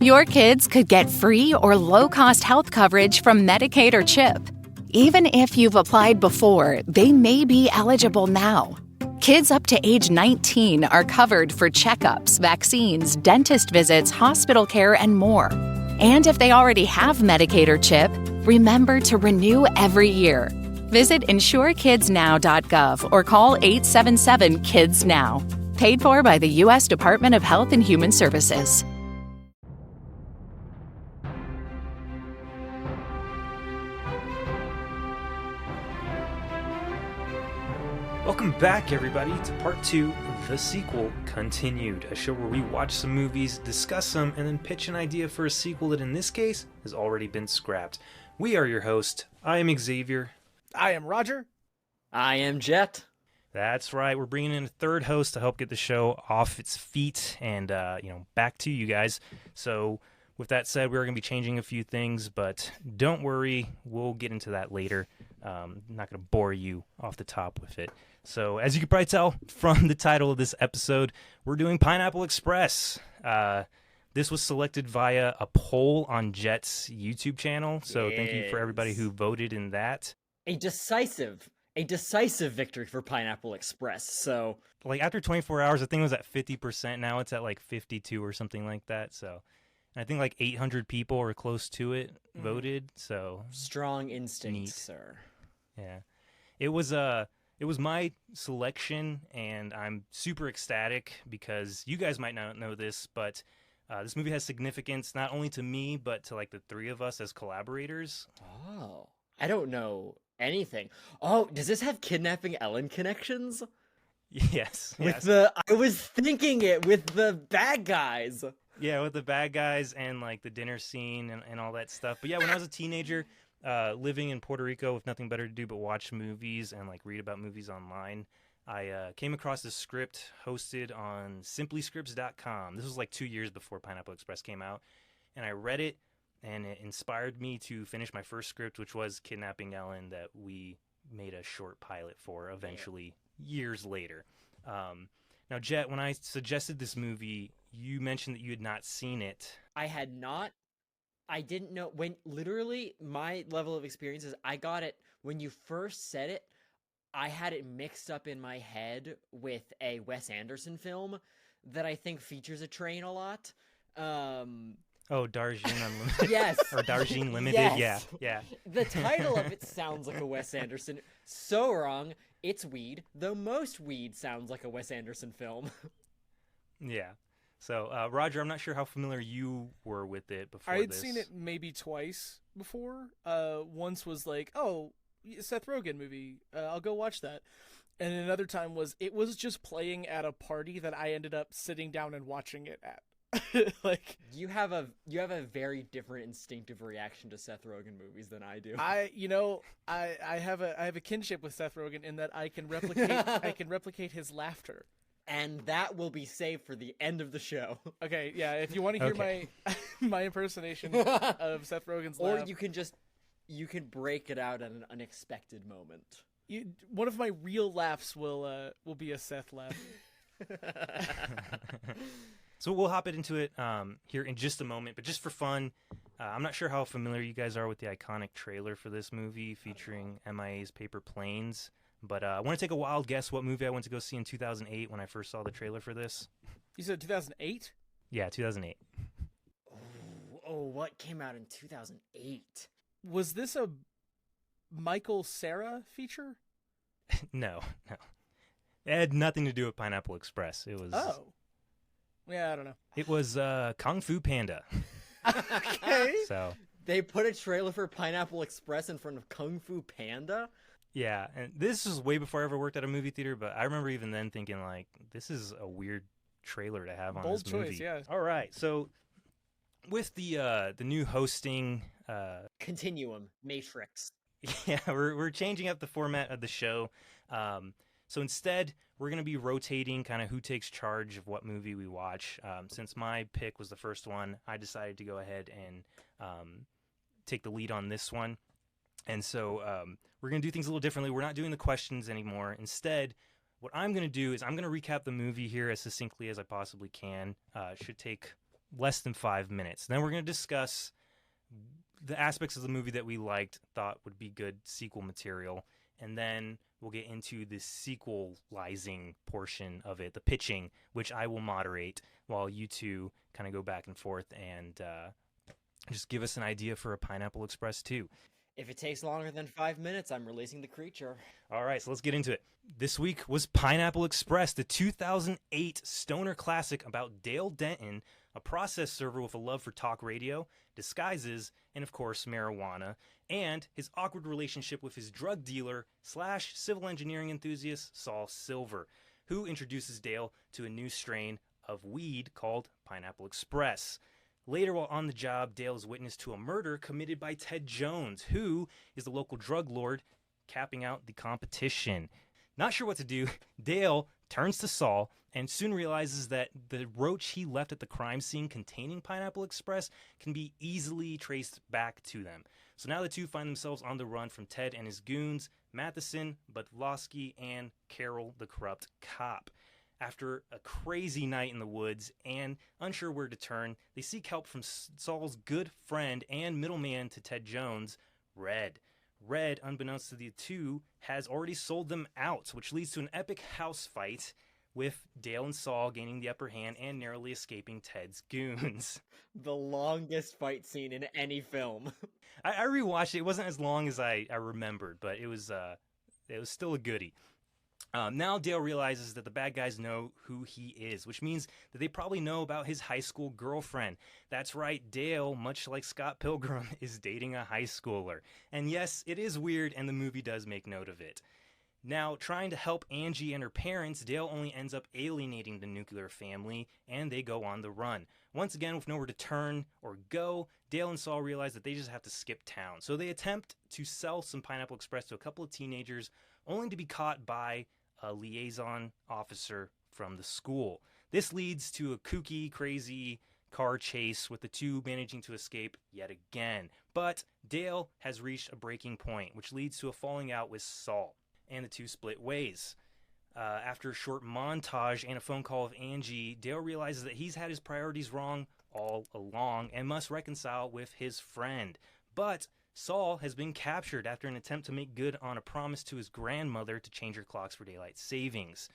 Your kids could get free or low-cost health coverage from Medicaid or CHIP. Even if you've applied before, they may be eligible now. Kids up to age 19 are covered for checkups, vaccines, dentist visits, hospital care, and more. And if they already have Medicaid or CHIP, remember to renew every year. Visit insurekidsnow.gov or call 877-KIDS-NOW. Paid for by the U.S. Department of Health and Human Services. Welcome back, everybody, to part 2 of The Sequel Continued, a show where we watch some movies, discuss them, and then pitch an idea for a sequel that in this case has already been scrapped. We are your host. I am Xavier. I am Roger. I am Jett. That's right. We're bringing in a third host to help get the show off its feet and, back to you guys. So with that said, we're going to be changing a few things, but don't worry. We'll get into that later. I'm not going to bore you off the top with it. So as you can probably tell from the title of this episode, we're doing Pineapple Express. This was selected via a poll on Jett's YouTube channel. So Thank you for everybody who voted in that. A decisive victory for Pineapple Express. So, like, after 24 hours, I think it was at 50%. Now it's at like 52 or something like that. So, and I think like 800 people or close to it voted. So strong instinct, neat. Sir. Yeah, it was my selection, and I'm super ecstatic because you guys might not know this, but this movie has significance not only to me but to like the three of us as collaborators. Oh, I don't know anything. Oh, does this have Kidnapping Ellen connections? Yes. I was thinking it with the bad guys. Yeah, with the bad guys and like the dinner scene and all that stuff. But yeah, when I was a teenager, living in Puerto Rico with nothing better to do but watch movies and like read about movies online, I came across this script hosted on simplyscripts.com. This was like 2 years before Pineapple Express came out, and I read it, and it inspired me to finish my first script, which was Kidnapping Ellen, that we made a short pilot for eventually years later. Now, Jett, when I suggested this movie, you mentioned that you had not seen it. I had not. I didn't know when literally my level of experience is I got it when you first said it. I had it mixed up in my head with a Wes Anderson film that I think features a train a lot. Oh, Darjeeling Unlimited. Yes. Or Darjeeling Limited. Yes. Yeah. The title of it sounds like a Wes Anderson. So wrong. It's weed, though most weed sounds like a Wes Anderson film. Yeah. So, Roger, I'm not sure how familiar you were with it before I had this. seen it maybe twice before. Once was like, oh, Seth Rogen movie. I'll go watch that. And another time it was just playing at a party that I ended up sitting down and watching it at. Like, you have a very different instinctive reaction to Seth Rogen movies than I do. I have a kinship with Seth Rogen in that I can replicate his laughter. And that will be saved for the end of the show. Okay, yeah, if you want to hear my impersonation of Seth Rogen's laugh. Or you can break it out at an unexpected moment. One of my real laughs will be a Seth laugh. So we'll hop into it here in just a moment, but just for fun, I'm not sure how familiar you guys are with the iconic trailer for this movie featuring MIA's Paper Planes, but I want to take a wild guess what movie I went to go see in 2008 when I first saw the trailer for this. You said 2008? Yeah, 2008. Oh, what came out in 2008? Was this a Michael Cera feature? No. It had nothing to do with Pineapple Express. It was... Oh. Yeah, I don't know. It was Kung Fu Panda. Okay. So they put a trailer for Pineapple Express in front of Kung Fu Panda? Yeah, and this was way before I ever worked at a movie theater, but I remember even then thinking, like, this is a weird trailer to have on Bold this movie. choice, yeah. All right, so with the new hosting... Continuum, Matrix. Yeah, we're changing up the format of the show. So instead, we're going to be rotating kind of who takes charge of what movie we watch. Since my pick was the first one, I decided to go ahead and take the lead on this one. And so we're going to do things a little differently. We're not doing the questions anymore. Instead, what I'm going to do is I'm going to recap the movie here as succinctly as I possibly can. It should take less than 5 minutes. Then we're going to discuss the aspects of the movie that we liked, thought would be good sequel material, and then we'll get into the sequelizing portion of it, the pitching, which I will moderate while you two kind of go back and forth and just give us an idea for a Pineapple Express 2. If it takes longer than 5 minutes, I'm releasing the creature. All right, so let's get into it. This week was Pineapple Express, the 2008 stoner classic about Dale Denton, a process server with a love for talk radio, disguises, and of course marijuana, and his awkward relationship with his drug dealer / civil engineering enthusiast Saul Silver, who introduces Dale to a new strain of weed called Pineapple Express. Later, while on the job, Dale is witness to a murder committed by Ted Jones, who is the local drug lord, capping out the competition. Not sure what to do, Dale turns to Saul and soon realizes that the roach he left at the crime scene containing Pineapple Express can be easily traced back to them. So now the two find themselves on the run from Ted and his goons, Matheson, Butlowski, and Carol, the corrupt cop. After a crazy night in the woods and unsure where to turn, they seek help from Saul's good friend and middleman to Ted Jones, Red. Red, unbeknownst to the two, has already sold them out, which leads to an epic house fight with Dale and Saul gaining the upper hand and narrowly escaping Ted's goons. The longest fight scene in any film. I rewatched it. It wasn't as long as I remembered, but it was still a goodie. Now Dale realizes that the bad guys know who he is, which means that they probably know about his high school girlfriend. That's right, Dale, much like Scott Pilgrim, is dating a high schooler. And yes, it is weird, and the movie does make note of it. Now, trying to help Angie and her parents, Dale only ends up alienating the nuclear family, and they go on the run. Once again, with nowhere to turn or go, Dale and Saul realize that they just have to skip town. So they attempt to sell some Pineapple Express to a couple of teenagers, only to be caught by a liaison officer from the school. This leads to a kooky, crazy car chase with the two managing to escape yet again. But Dale has reached a breaking point, which leads to a falling out with Saul, and the two split ways. After a short montage and a phone call with Angie, Dale realizes that he's had his priorities wrong all along and must reconcile with his friend. But Saul has been captured after an attempt to make good on a promise to his grandmother to change her clocks for daylight savings.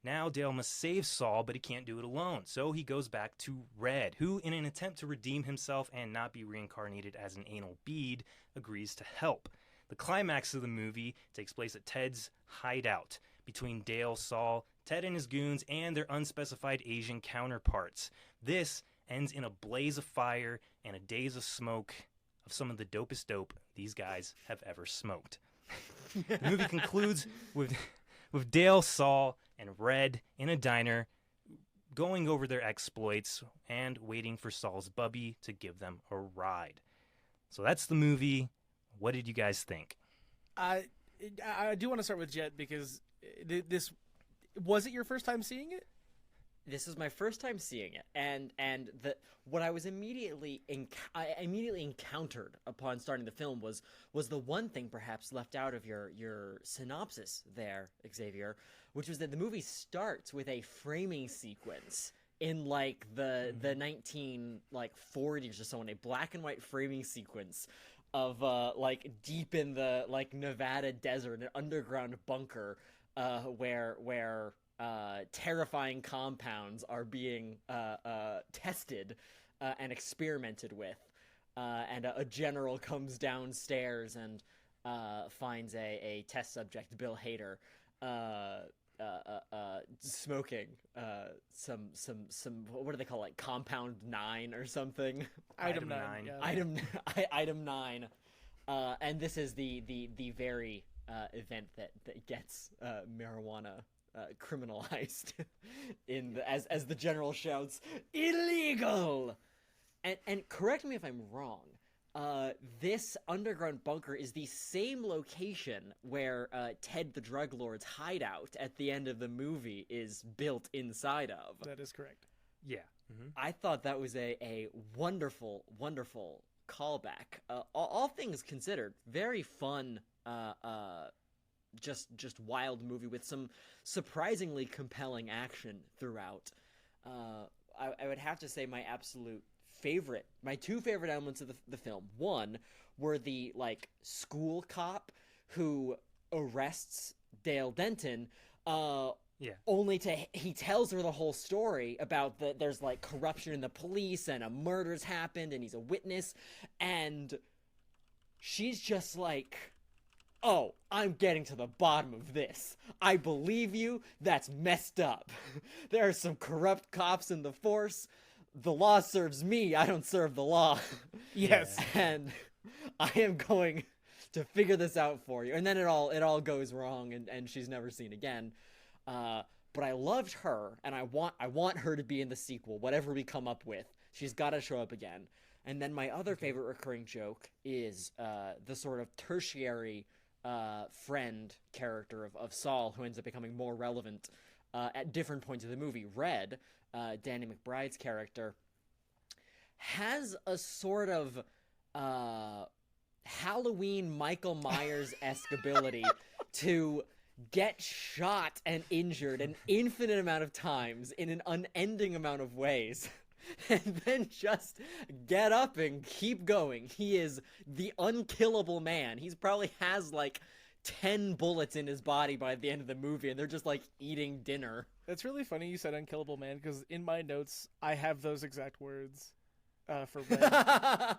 Now Dale must save Saul, but he can't do it alone, so he goes back to Red, who, in an attempt to redeem himself and not be reincarnated as an anal bead, agrees to help. The climax of the movie takes place at Ted's hideout, between Dale, Saul, Ted and his goons, and their unspecified Asian counterparts. This ends in a blaze of fire and a daze of smoke of some of the dopest dope these guys have ever smoked. The movie concludes with Dale, Saul, and Red in a diner going over their exploits and waiting for Saul's bubby to give them a ride. So that's the movie. What did you guys think? I do want to start with Jett because this was it your first time seeing it? This was my first time seeing it, and what I was immediately encountered upon starting the film was the one thing perhaps left out of your synopsis there, Xavier, which was that the movie starts with a framing sequence in like the 1940s or so, in a black and white framing sequence of like deep in the like Nevada desert, an underground bunker where terrifying compounds are being tested and experimented with, and a general comes downstairs and finds a test subject, Bill Hader, smoking some what do they call it, like Compound 9 or something? Item 9. Yeah. Item 9. And this is the very event that gets marijuana criminalized as the general shouts, "Illegal!" And correct me if I'm wrong. This underground bunker is the same location where Ted the drug lord's hideout at the end of the movie is built inside of. That is correct. Yeah. Mm-hmm. I thought that was a wonderful, wonderful callback. All things considered, very fun. Just wild movie with some surprisingly compelling action throughout. I would have to say my two favorite elements of the film. One were the like school cop who arrests Dale Denton. Only he tells her the whole story about there's like corruption in the police and a murder's happened and he's a witness, and she's just like, oh, I'm getting to the bottom of this. I believe you. That's messed up. There are some corrupt cops in the force. The law serves me. I don't serve the law. Yes. And I am going to figure this out for you. And then it all goes wrong, and she's never seen again. But I loved her, and I want her to be in the sequel. Whatever we come up with, she's got to show up again. And then my other favorite recurring joke is the sort of tertiary friend character of Saul, who ends up becoming more relevant at different points of the movie. Red, Danny McBride's character, has a sort of Halloween Michael Myers-esque ability to get shot and injured an infinite amount of times in an unending amount of ways. And then just get up and keep going. He is the unkillable man. He's probably has like 10 bullets in his body by the end of the movie, and they're just like eating dinner. That's really funny you said unkillable man, because in my notes I have those exact words for Red.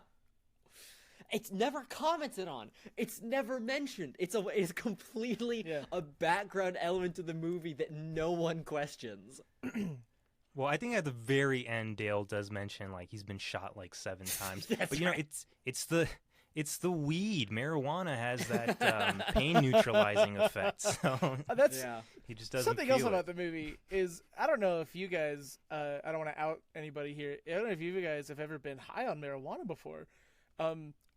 It's never commented on. It's never mentioned. It's completely a background element to the movie that no one questions. Well, I think at the very end, Dale does mention like he's been shot like 7 times. But you know, it's the weed. Marijuana has that pain neutralizing effect. So he just doesn't. Something else about the movie is, I don't know if you guys, I don't want to out anybody here. I don't know if you guys have ever been high on marijuana before.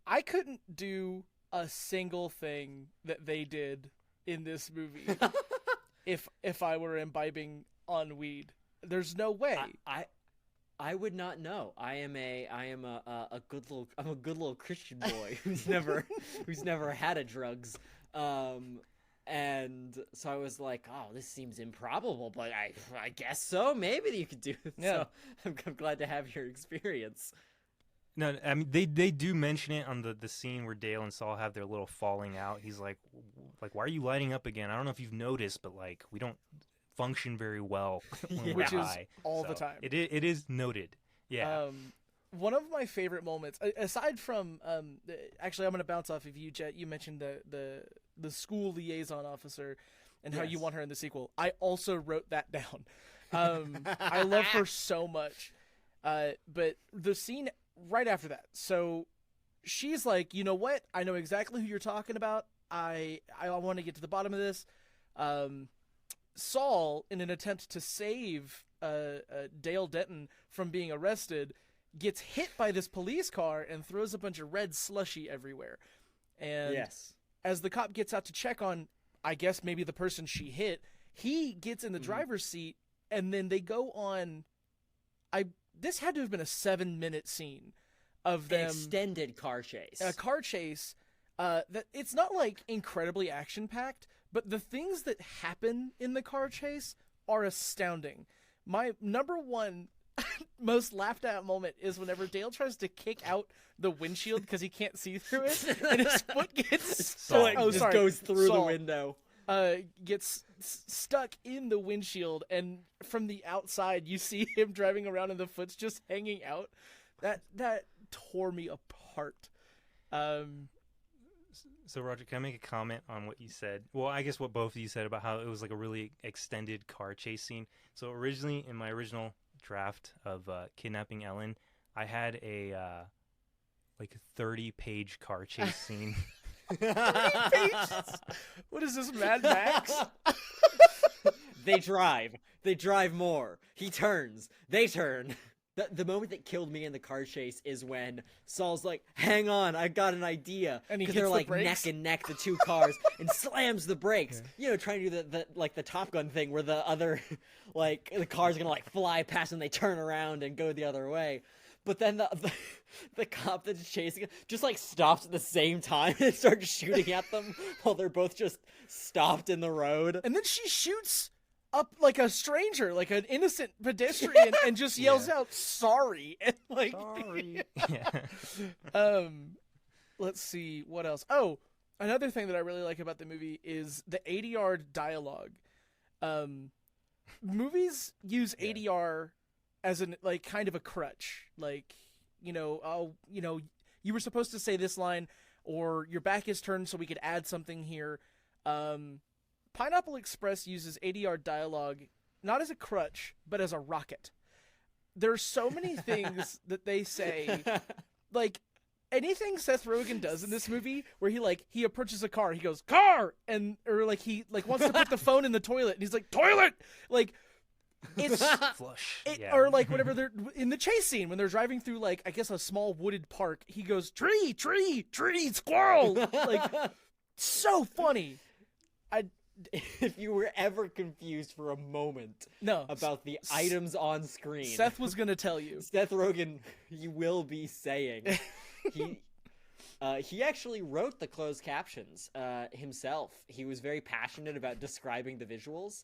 I couldn't do a single thing that they did in this movie if I were imbibing on weed. There's no way. I would not know. I'm a good little Christian boy who's never had a drugs. And so I was like, oh, this seems improbable, but I guess so. Maybe you could do it. Yeah. So I'm glad to have your experience. No, I mean they do mention it on the scene where Dale and Saul have their little falling out. He's like, why are you lighting up again? I don't know if you've noticed, but like we don't function very well when which we're is high. all So the time. It is noted. Yeah. One of my favorite moments, aside from actually, I'm going to bounce off of you, Jett. You mentioned the school liaison officer and how you want her in the sequel. I also wrote that down. I love her so much. But the scene right after that, so she's like, you know what? I know exactly who you're talking about. I want to get to the bottom of this. Saul, in an attempt to save Dale Denton from being arrested, gets hit by this police car and throws a bunch of red slushy everywhere. And as the cop gets out to check on, I guess maybe the person she hit, he gets in the driver's seat, and then they go on. This had to have been a 7-minute scene of them. An extended car chase. A car chase. That it's not like incredibly action packed, but the things that happen in the car chase are astounding. My number one most laughed at moment is whenever Dale tries to kick out the windshield because he can't see through it, and his foot gets stuck. Goes through the window. Gets stuck in the windshield, and from the outside you see him driving around and the foot's just hanging out. That tore me apart. So Roger, can I make a comment on what you said? Well, I guess what both of you said about how it was like a really extended car chase scene. So originally, in my original draft of Kidnapping Ellen, I had a like 30-page car chase scene. 30 pages? What is this, Mad Max? They drive more. He turns. They turn. The moment that killed me in the car chase is when Saul's like, hang on, I got an idea. And because he they're hits like the brakes? neck and neck, the two cars, and slams the brakes. Yeah. You know, trying to do the Top Gun thing where the other, like, the car's gonna like fly past and they turn around and go the other way. But then the cop that's chasing it just like stops at the same time and starts shooting at them while they're both just stopped in the road. And then she shoots up like a stranger, like an innocent pedestrian, and just yells out "sorry" and like Sorry. Yeah. Let's see what else. Oh, another thing that I really like about the movie is the ADR dialogue. Movies use ADR as an like kind of a crutch, like you were supposed to say this line, or your back is turned so we could add something here. Pineapple Express uses ADR dialogue not as a crutch, but as a rocket. There's so many things that they say, like anything Seth Rogen does in this movie, where he approaches a car, he goes car, or like he like wants to put the phone in the toilet, and he's like toilet, like it's Flush. or like whenever they're in the chase scene when they're driving through like I guess a small wooded park, he goes tree, squirrel, like so funny. If you were ever confused for a moment about the items on screen, Seth was gonna tell you. Seth Rogen, he will be saying he actually wrote the closed captions himself. He was very passionate about describing the visuals,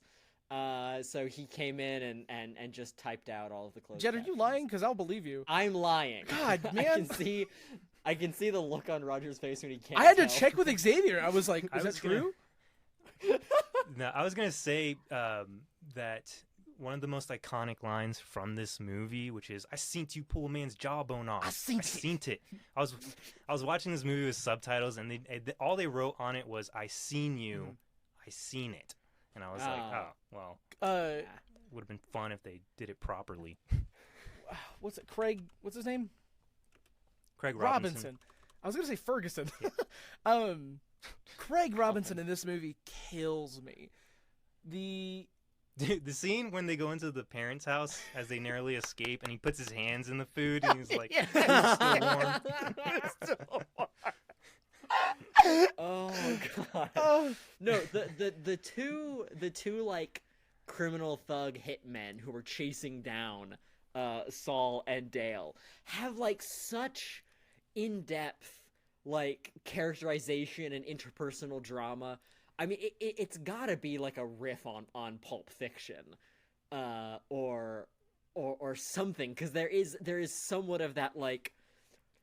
so he came in and just typed out all of the closed Jett, captions. are you lying? Because I'll believe you. I'm lying. God, man. I can see the look on Roger's face when he can't. I had to tell. check with Xavier. I was like, is that true? No, I was gonna say that one of the most iconic lines from this movie, which is "I seen you pull a man's jawbone off." I seen it. I was watching this movie with subtitles, and all they wrote on it was "I seen you, I seen it," and I was like, oh well. Would have been fun if they did it properly. What's it? Craig? What's his name? Craig Robinson. I was gonna say Ferguson. Craig Robinson in this movie kills me. The scene when they go into the parents' house as they narrowly escape, and he puts his hands in the food, and he's like, Yeah. "It's still warm." Oh god. No, the two like criminal thug hitmen who were chasing down Saul and Dale have like such in-depth like characterization and interpersonal drama. I mean, it's gotta be like a riff on Pulp Fiction, or something, because there is somewhat of that like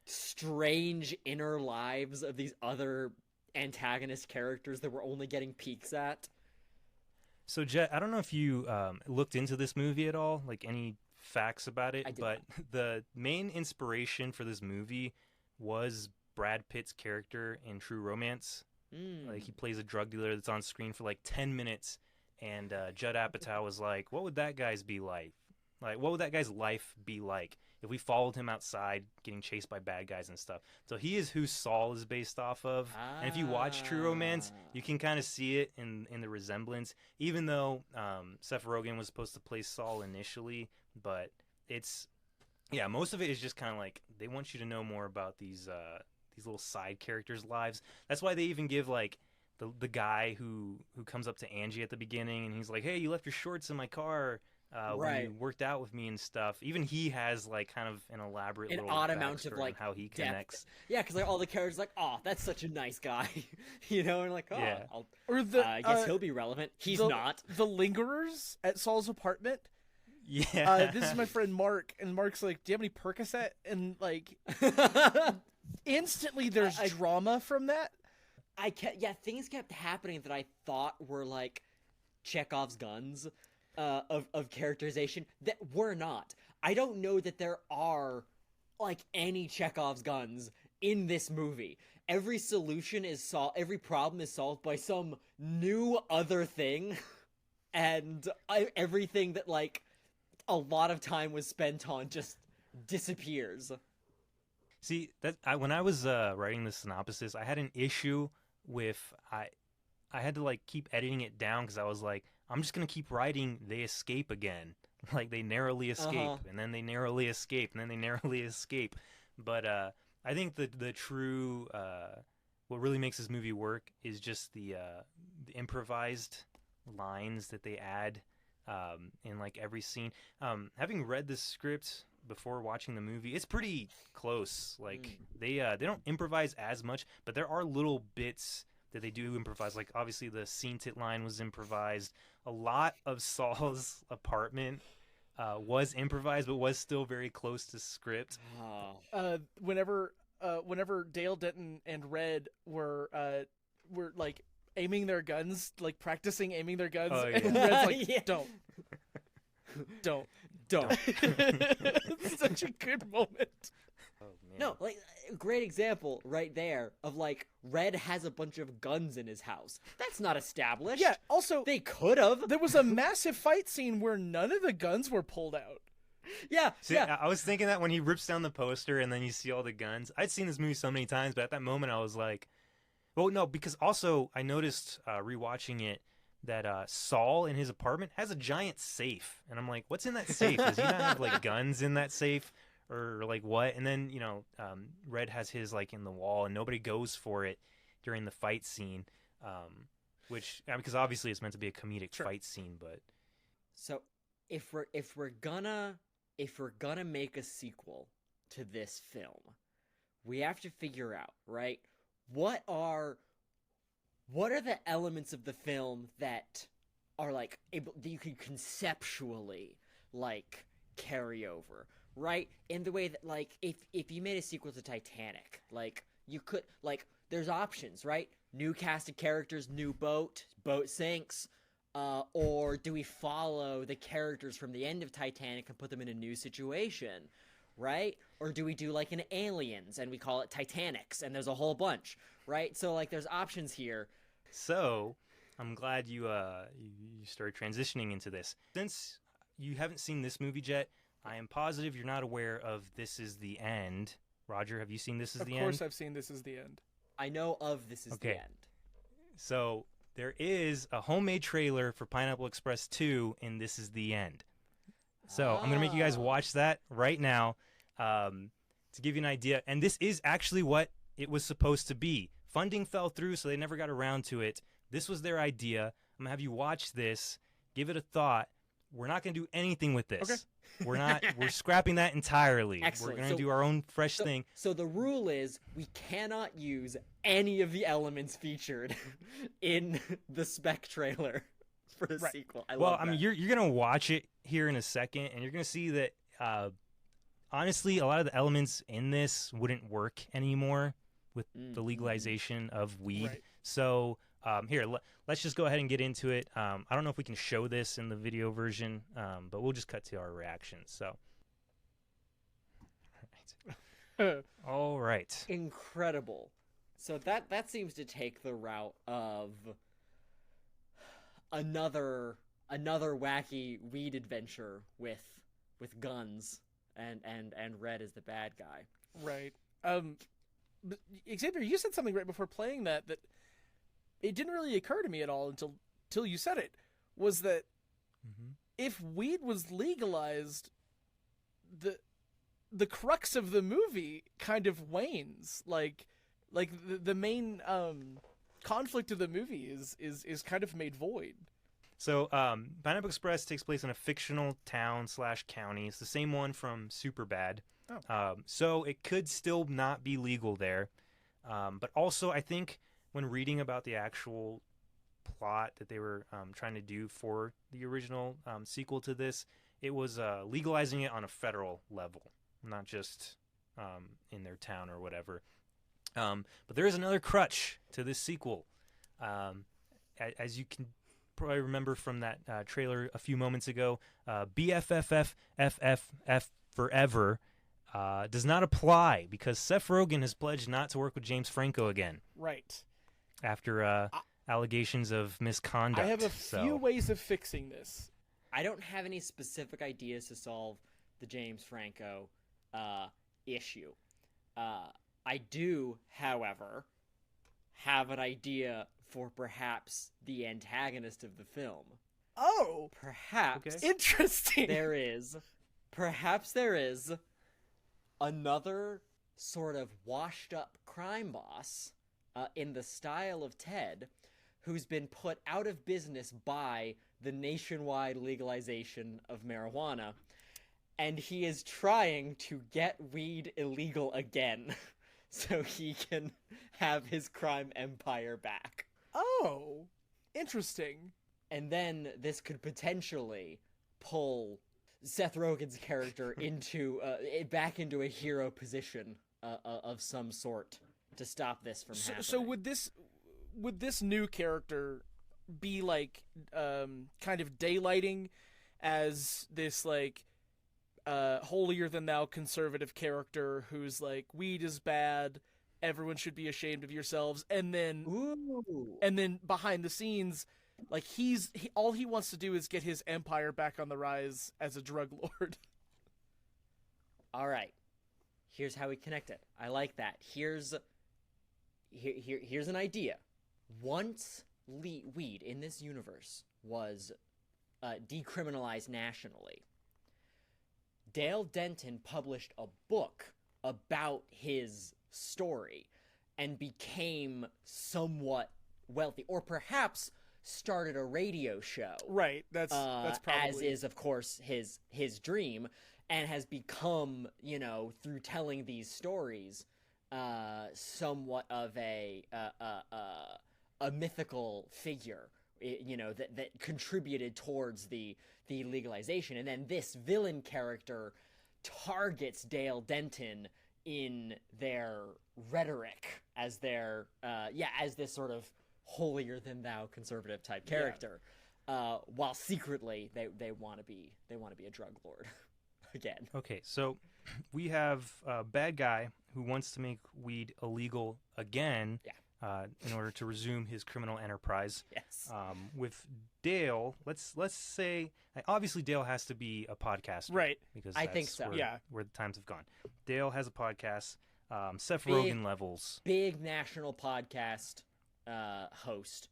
strange inner lives of these other antagonist characters that we're only getting peeks at. So, Jett, I don't know if you looked into this movie at all, like any facts about it, but the main inspiration for this movie was Brad Pitt's character in True Romance. Like, he plays a drug dealer that's on screen for like 10 minutes, and Judd Apatow was like, what would that guy's be like? Like, what would that guy's life be like if we followed him outside getting chased by bad guys and stuff? So he is who Saul is based off of. And if you watch True Romance, you can kind of see it in the resemblance, even though Seth Rogen was supposed to play Saul initially. But it's, yeah, most of it is just kind of like they want you to know more about these little side characters' lives. That's why they even give like the guy who comes up to Angie at the beginning, and he's like, hey, you left your shorts in my car when you worked out with me and stuff. Even he has like kind of an elaborate little odd amount of like how he depth. connects. Yeah, because like all the characters are like, oh, that's such a nice guy, you know, and like, oh, Yeah. I guess he'll be relevant. He's not. The lingerers at Saul's apartment. Yeah. This is my friend Mark, and Mark's like, do you have any Percocet? And like instantly there's drama from that. Things kept happening that I thought were like Chekhov's guns of characterization that were not. I don't know that there are like any Chekhov's guns in this movie. Every solution is every problem is solved by some new other thing, and everything that like a lot of time was spent on just disappears. See, when I was writing the synopsis, I had an issue with I had to like keep editing it down because I was like, I'm just gonna keep writing they escape again, like they narrowly escape, and then they narrowly escape, and then they narrowly escape. But I think the true what really makes this movie work is just the improvised lines that they add in like every scene. Having read the script before watching the movie, it's pretty close. Like they don't improvise as much, but there are little bits that they do improvise. Like obviously the scene tit line was improvised. A lot of Saul's apartment was improvised, but was still very close to script. Whenever Dale, Denton, and Red were like aiming their guns, like practicing aiming their guns, and Red's like, Yeah. don't. It's such a good moment. Oh, man. No, like great example right there of like Red has a bunch of guns in his house. That's not established. Yeah. Also, They could have. there was a massive fight scene where none of the guns were pulled out. Yeah. See, yeah. I was thinking that when he rips down the poster and then you see all the guns. I'd seen this movie so many times, but at that moment I was like, well, no, because also I noticed rewatching it that Saul in his apartment has a giant safe, and I'm like, what's in that safe? Does he not have like guns in that safe, or like what? And then Red has his like in the wall, and nobody goes for it during the fight scene, which because obviously it's meant to be a comedic fight scene, but So if we're gonna make a sequel to this film, we have to figure out, right? What are the elements of the film that are like able that you can conceptually like carry over, right? In the way that like if you made a sequel to Titanic, like you could like there's options, right? New cast of characters, new boat sinks. Or do we follow the characters from the end of Titanic and put them in a new situation, right? Or do we do like an Aliens and we call it Titanics and there's a whole bunch, right? So like there's options here. So, I'm glad you started transitioning into this. Since you haven't seen this movie, Jett, I am positive you're not aware of This Is the End. Roger, have you seen This Is the End? Of course I've seen This Is the End. I know of This Is the End. So, there is a homemade trailer for Pineapple Express 2 in This Is the End. So, I'm going to make you guys watch that right now to give you an idea. And this is actually what it was supposed to be. Funding fell through, so they never got around to it. This was their idea. I'm going to have you watch this, give it a thought. We're not going to do anything with this. Okay. We're scrapping that entirely. Excellent. We're going to do our own fresh thing. So the rule is we cannot use any of the elements featured in the spec trailer for the sequel. I mean, you're going to watch it here in a second, and you're going to see that, honestly, a lot of the elements in this wouldn't work anymore with the legalization of weed. Right. So here, let's just go ahead and get into it. I don't know if we can show this in the video version, but we'll just cut to our reactions. So, all right. Incredible. So that seems to take the route of another wacky weed adventure with guns and Red is the bad guy. Right. But Xavier, you said something right before playing that it didn't really occur to me at all until you said it, was that if weed was legalized, the crux of the movie kind of wanes. Like the main conflict of the movie is kind of made void. So Pineapple Express takes place in a fictional town/county. It's the same one from Superbad. Oh. So it could still not be legal there. But also, I think when reading about the actual plot that they were trying to do for the original sequel to this, it was legalizing it on a federal level, not just in their town or whatever. But there is another crutch to this sequel. As you can probably remember from that trailer a few moments ago, BFFFFF Forever does not apply because Seth Rogen has pledged not to work with James Franco again. Right. After allegations of misconduct. I have a few ways of fixing this. I don't have any specific ideas to solve the James Franco issue. I do, however, have an idea for perhaps the antagonist of the film. Oh! Perhaps. Interesting! Perhaps there is another sort of washed-up crime boss in the style of Ted who's been put out of business by the nationwide legalization of marijuana, and he is trying to get weed illegal again. so he can have his crime empire back. Oh, interesting. And then this could potentially pull Seth Rogen's character into back into a hero position of some sort to stop this from happening. So would this new character be like kind of daylighting as this like holier than thou conservative character who's like, weed is bad, everyone should be ashamed of yourselves, and then behind the scenes, like all he wants to do is get his empire back on the rise as a drug lord. All right, here's how we connect it. I like that. Here's an idea. Once weed in this universe was decriminalized nationally, Dale Denton published a book about his story and became somewhat wealthy, or perhaps started a radio show. Right, that's probably, as is of course his dream, and has become, through telling these stories, somewhat of a mythical figure, that contributed towards the legalization. And then this villain character targets Dale Denton in their rhetoric as their as this sort of holier than thou conservative type character, while secretly they want to be a drug lord again. Okay, so we have a bad guy who wants to make weed illegal again. In order to resume his criminal enterprise. Yes. With Dale, let's say, obviously Dale has to be a podcaster, right? Because I think so. Where the times have gone. Dale has a podcast. Seth Rogen levels. Big national podcast host.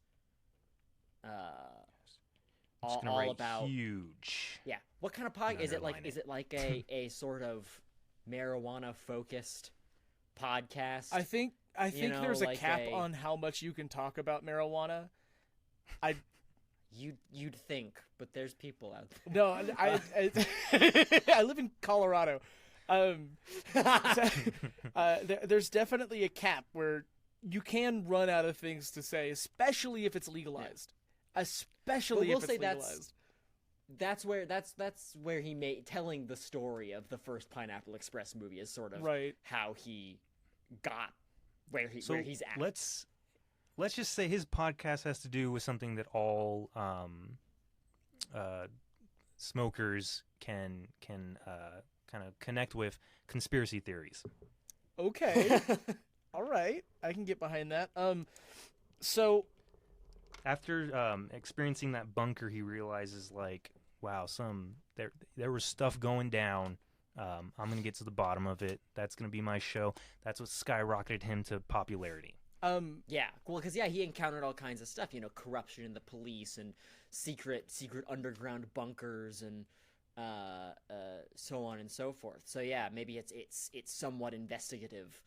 All about huge. Yeah. What kind of podcast is it? Is it like a sort of marijuana focused podcast? I think there's a like cap on how much you can talk about marijuana. You'd think, but there's people out there. No, I live in Colorado. There's definitely a cap where you can run out of things to say, especially if it's legalized. Yeah. Especially if it's legalized. That's where he made telling the story of the first Pineapple Express movie is sort of how he got where he's at. Let's just say his podcast has to do with something that all smokers can kind of connect with: conspiracy theories. Okay, all right, I can get behind that. So after experiencing that bunker, he realizes, like, wow, there was stuff going down. I'm going to get to the bottom of it. That's going to be my show. That's what skyrocketed him to popularity. Because he encountered all kinds of stuff, corruption in the police and secret underground bunkers and so on and so forth. So yeah, maybe it's somewhat investigative,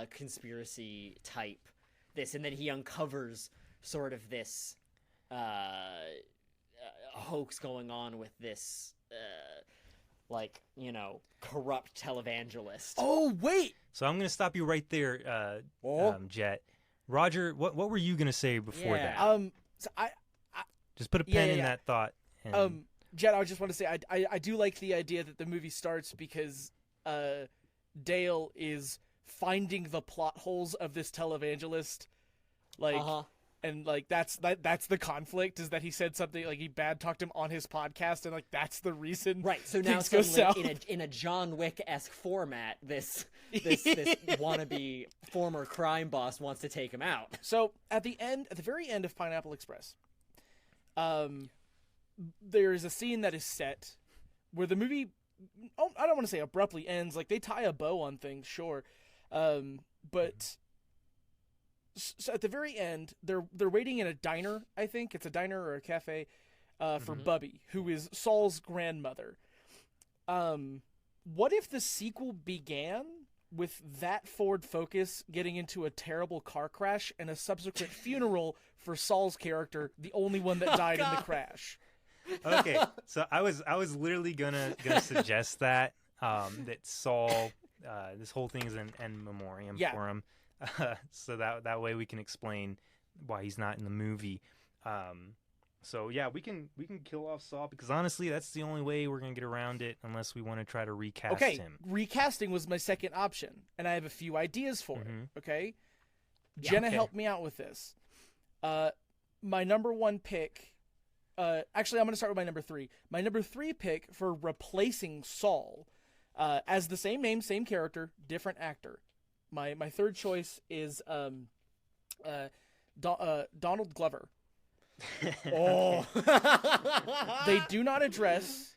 conspiracy type this, and then he uncovers sort of this hoax going on with this corrupt televangelist. Oh, wait! So I'm going to stop you right there, Jett. Roger, what were you going to say before that? So I just put a pen in that thought. And... Jett, I just want to say I do like the idea that the movie starts because Dale is finding the plot holes of this televangelist, and like that's the conflict, is that he said something, like he bad talked him on his podcast, and like that's the reason. Right. So now suddenly in a John Wick-esque format, this wannabe former crime boss wants to take him out. So at the very end of Pineapple Express, there is a scene that is set where the movie, I don't want to say abruptly ends. Like, they tie a bow on things, sure, but. So at the very end, they're waiting in a diner. I think it's a diner or a cafe for Bubby, who is Saul's grandmother. What if the sequel began with that Ford Focus getting into a terrible car crash and a subsequent funeral for Saul's character, the only one that died in the crash? Okay, so I was literally gonna suggest that Saul this whole thing is an in memoriam Yeah. for him, so that way we can explain why he's not in the movie. So yeah, we can kill off Saul because honestly, that's the only way we're gonna get around it unless we want to try to recast him. Recasting was my second option, and I have a few ideas for it. Okay, Yeah, Jenna okay. helped me out with this. My number one pick. Actually, I'm going to start with my number 3. My number 3 pick for replacing Saul, as the same name, same character, different actor. My third choice is Donald Glover. Oh. They do not address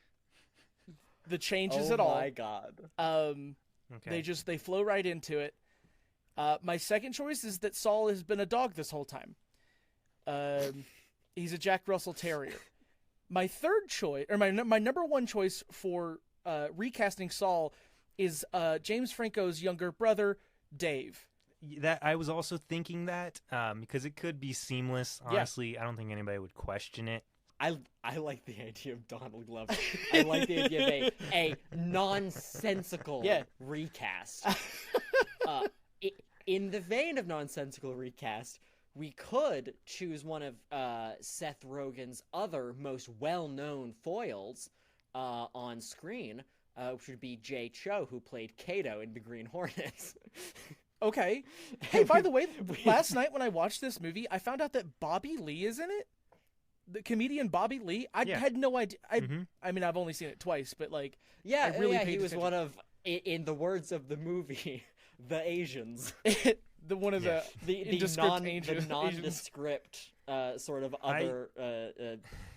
the changes at Oh all. my god. Okay. They flow right into it. My second choice is that Saul has been a dog this whole time. He's a Jack Russell Terrier. My third choice, or my number one choice for recasting Saul is James Franco's younger brother, Dave. That I was also thinking that because it could be seamless. Honestly, I don't think anybody would question it. I like the idea of Donald Glover. I like the idea of a nonsensical recast. In the vein of nonsensical recast, we could choose one of Seth Rogen's other most well-known foils on screen, which would be Jay Cho, who played Kato in The Green Hornets. Okay. Hey, by the way, last night when I watched this movie, I found out that Bobby Lee is in it. The comedian Bobby Lee. I had no idea. I mean, I've only seen it twice, but like, I really paid he was attention. one of, in the words of the movie, the Asians. the nondescript sort of other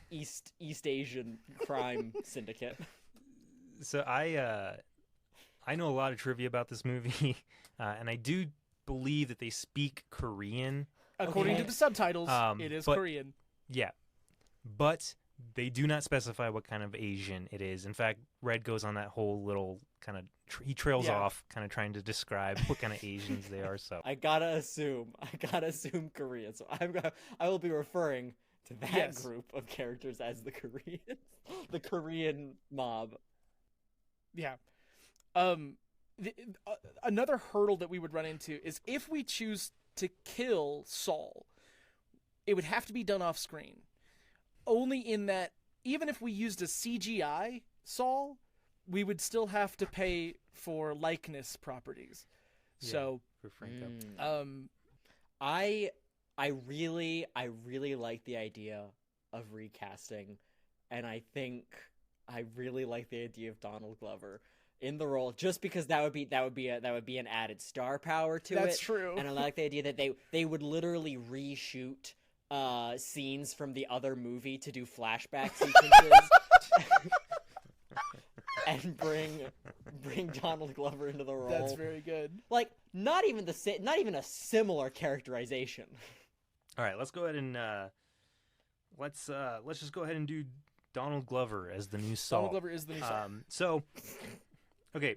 East Asian crime syndicate. So I know a lot of trivia about this movie, and I do believe that they speak Korean. According to the subtitles, it is but- Korean. Yeah, but they do not specify what kind of Asian it is. In fact, Red goes on that whole little kind of he trails off, kind of trying to describe what kind of Asians they are. So I gotta assume Korean. So I will be referring to that group of characters as the Koreans, the Korean mob. Yeah. Another hurdle that we would run into is if we choose to kill Saul, it would have to be done off screen. Only in that, even if we used a CGI Saul, we would still have to pay for likeness properties. So, for Franco. I really like the idea of recasting, and I think I really like the idea of Donald Glover in the role, just because that would be an added star power to it. That's true. And I like the idea that they would literally reshoot scenes from the other movie to do flashback sequences. And bring Donald Glover into the role. That's very good. Like not even a similar characterization. All right, let's go ahead and let's just go ahead and do Donald Glover as the new Saul. Donald Glover is the new Saul.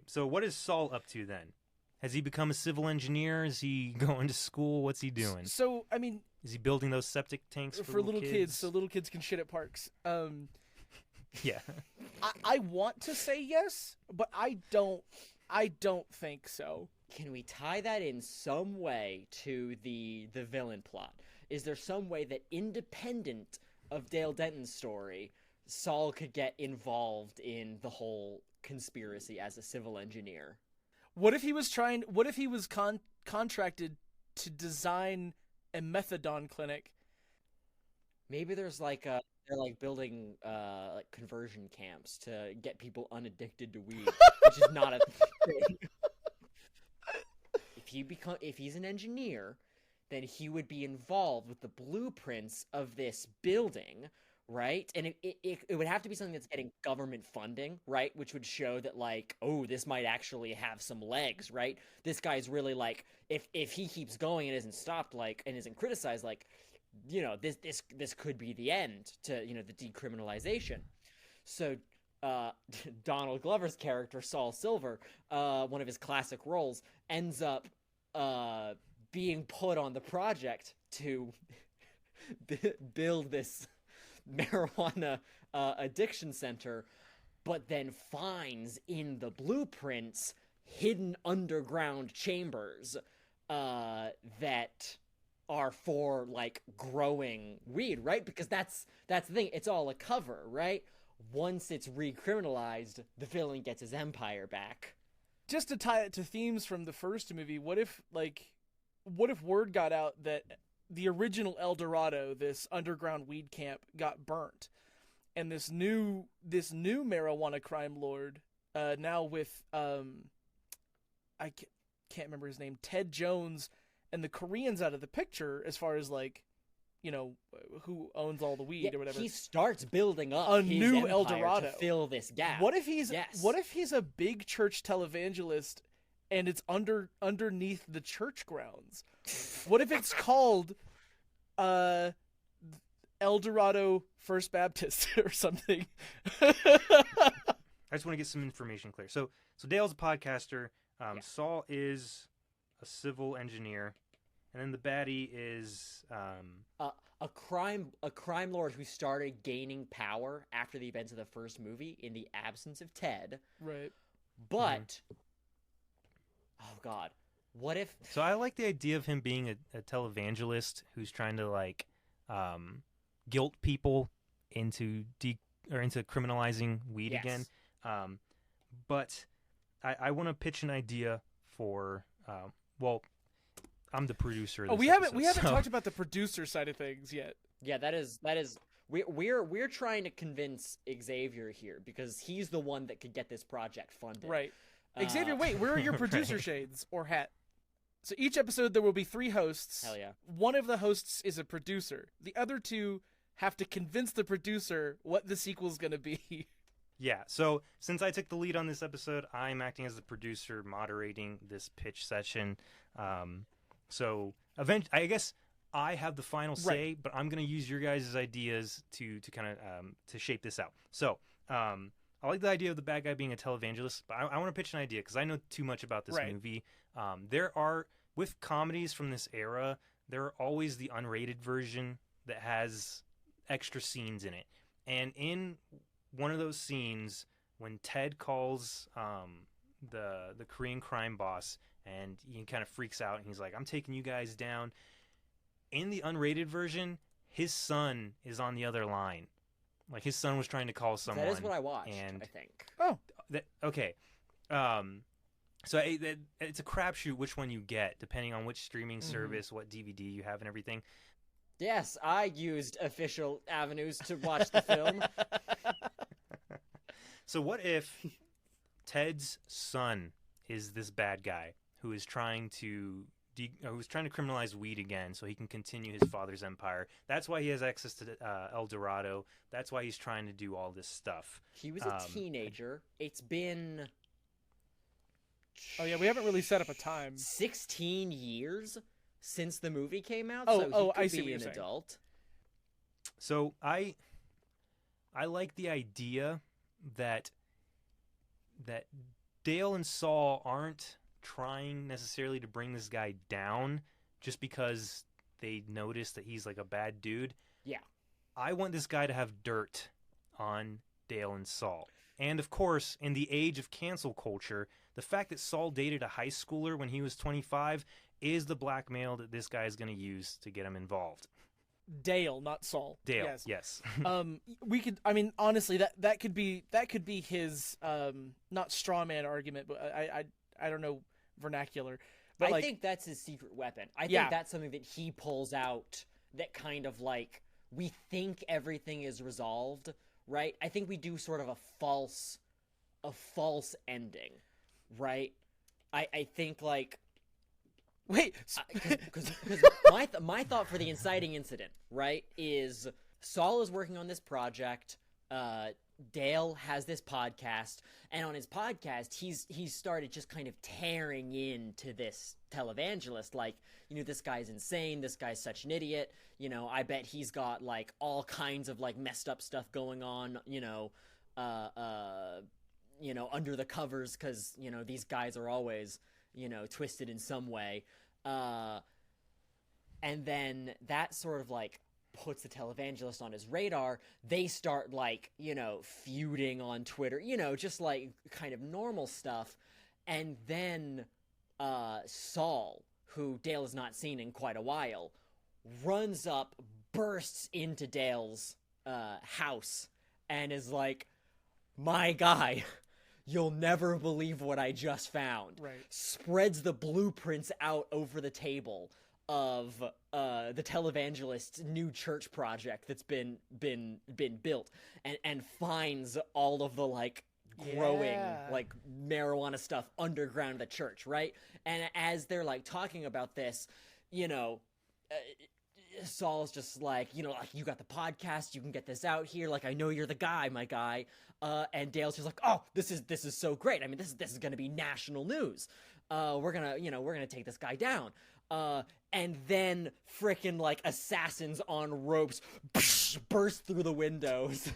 So what is Saul up to then? Has he become a civil engineer? Is he going to school? What's he doing? So, I mean, is he building those septic tanks for little kids so little kids can shit at parks? Yeah. I want to say yes, but I don't think so. Can we tie that in some way to the villain plot? Is there some way that independent of Dale Denton's story, Saul could get involved in the whole conspiracy as a civil engineer? What if he was contracted to design a methadone clinic? Maybe there's they're like building like conversion camps to get people unaddicted to weed, which is not a thing. If he's an engineer, then he would be involved with the blueprints of this building, right? And it would have to be something that's getting government funding, right? Which would show that like, oh, this might actually have some legs, right? This guy's really like, if he keeps going and isn't stopped, like, and isn't criticized, like, you know, this could be the end to, you know, the decriminalization. So Donald Glover's character, Saul Silver, one of his classic roles, ends up being put on the project to build this marijuana addiction center, but then finds in the blueprints hidden underground chambers that are for like growing weed, right? Because that's the thing. It's all a cover, right? Once it's recriminalized, the villain gets his empire back. Just to tie it to themes from the first movie, what if word got out that the original El Dorado, this underground weed camp, got burnt, and this new marijuana crime lord, now with I can't remember his name, Ted Jones, and the Koreans out of the picture as far as like, you know, who owns all the weed or whatever. He starts building up a his new El empire Dorado to fill this gap. What if he's Yes. What if he's a big church televangelist and it's underneath the church grounds? What if it's called El Dorado First Baptist or something? I just want to get some information clear. So Dale's a podcaster. Saul is a civil engineer, and then the baddie is a crime lord who started gaining power after the events of the first movie in the absence of Ted. Right. But oh god, what if? So I like the idea of him being a televangelist who's trying to like guilt people into criminalizing weed Yes. again. But I want to pitch an idea for well, I'm the producer of this we haven't episode, so- talked about the producer side of things yet. Yeah, that is we're trying to convince Xavier here because he's the one that could get this project funded. Right. Xavier, wait, where are your producer Right. shades or hat? So each episode there will be 3 hosts. Hell yeah. One of the hosts is a producer. The other 2 have to convince the producer what the sequel's going to be. Yeah, so since I took the lead on this episode, I'm acting as the producer, moderating this pitch session. So I guess I have the final say, Right. but I'm going to use your guys' ideas to kind of to shape this out. So I like the idea of the bad guy being a televangelist, but I want to pitch an idea because I know too much about this Right. movie. There are, with comedies from this era, there are always the unrated version that has extra scenes in it. And in one of those scenes, when Ted calls the Korean crime boss, and he kind of freaks out, and he's like, "I'm taking you guys down." In the unrated version, his son is on the other line. Like his son was trying to call someone. That is what I watched, and I think. Oh, okay. So it's a crapshoot which one you get, depending on which streaming service, what DVD you have, and everything. Yes, I used official avenues to watch the film. So what if Ted's son is this bad guy who is trying to criminalize weed again so he can continue his father's empire? That's why he has access to El Dorado. That's why he's trying to do all this stuff. He was a teenager. It's been Oh yeah, we haven't really set up a time. 16 years since the movie came out, Oh, so he oh, could I see be what you're an saying. adult. So I like the idea that Dale and Saul aren't trying necessarily to bring this guy down just because they notice that he's like a bad dude. Yeah. I want this guy to have dirt on Dale and Saul. And of course, in the age of cancel culture, the fact that Saul dated a high schooler when he was 25 is the blackmail that this guy is going to use to get him involved. Dale, not Saul. Dale, Yes. yes. We could. I mean, honestly, that could be his not straw man argument, but I don't know vernacular. But I think that's his secret weapon. I Yeah. think that's something that he pulls out that kind of like, we think everything is resolved, right? I think we do sort of a false ending, right? I think like, wait. because my thought for the inciting incident, right, is Saul is working on this project. Dale has this podcast, and on his podcast, he's started just kind of tearing into this televangelist. Like, you know, this guy's insane. This guy's such an idiot. You know, I bet he's got like all kinds of like messed up stuff going on. Under the covers, because you know these guys are always twisted in some way. And then that sort of like puts the televangelist on his radar. They start like, feuding on Twitter, just like kind of normal stuff. And then Saul, who Dale has not seen in quite a while, runs up, bursts into Dale's house, and is like, my guy, you'll never believe what I just found. Right. Spreads the blueprints out over the table of the televangelist's new church project that's been built, and finds all of the like growing like marijuana stuff underground the church, right? And as they're like talking about this, you know, Saul's just like, you know, like, you got the podcast, you can get this out here, like, I know you're the guy, my guy. And Dale's just like, oh, this is so great. I mean, this is gonna be national news. We're gonna take this guy down. And then frickin' like assassins on ropes burst through the windows.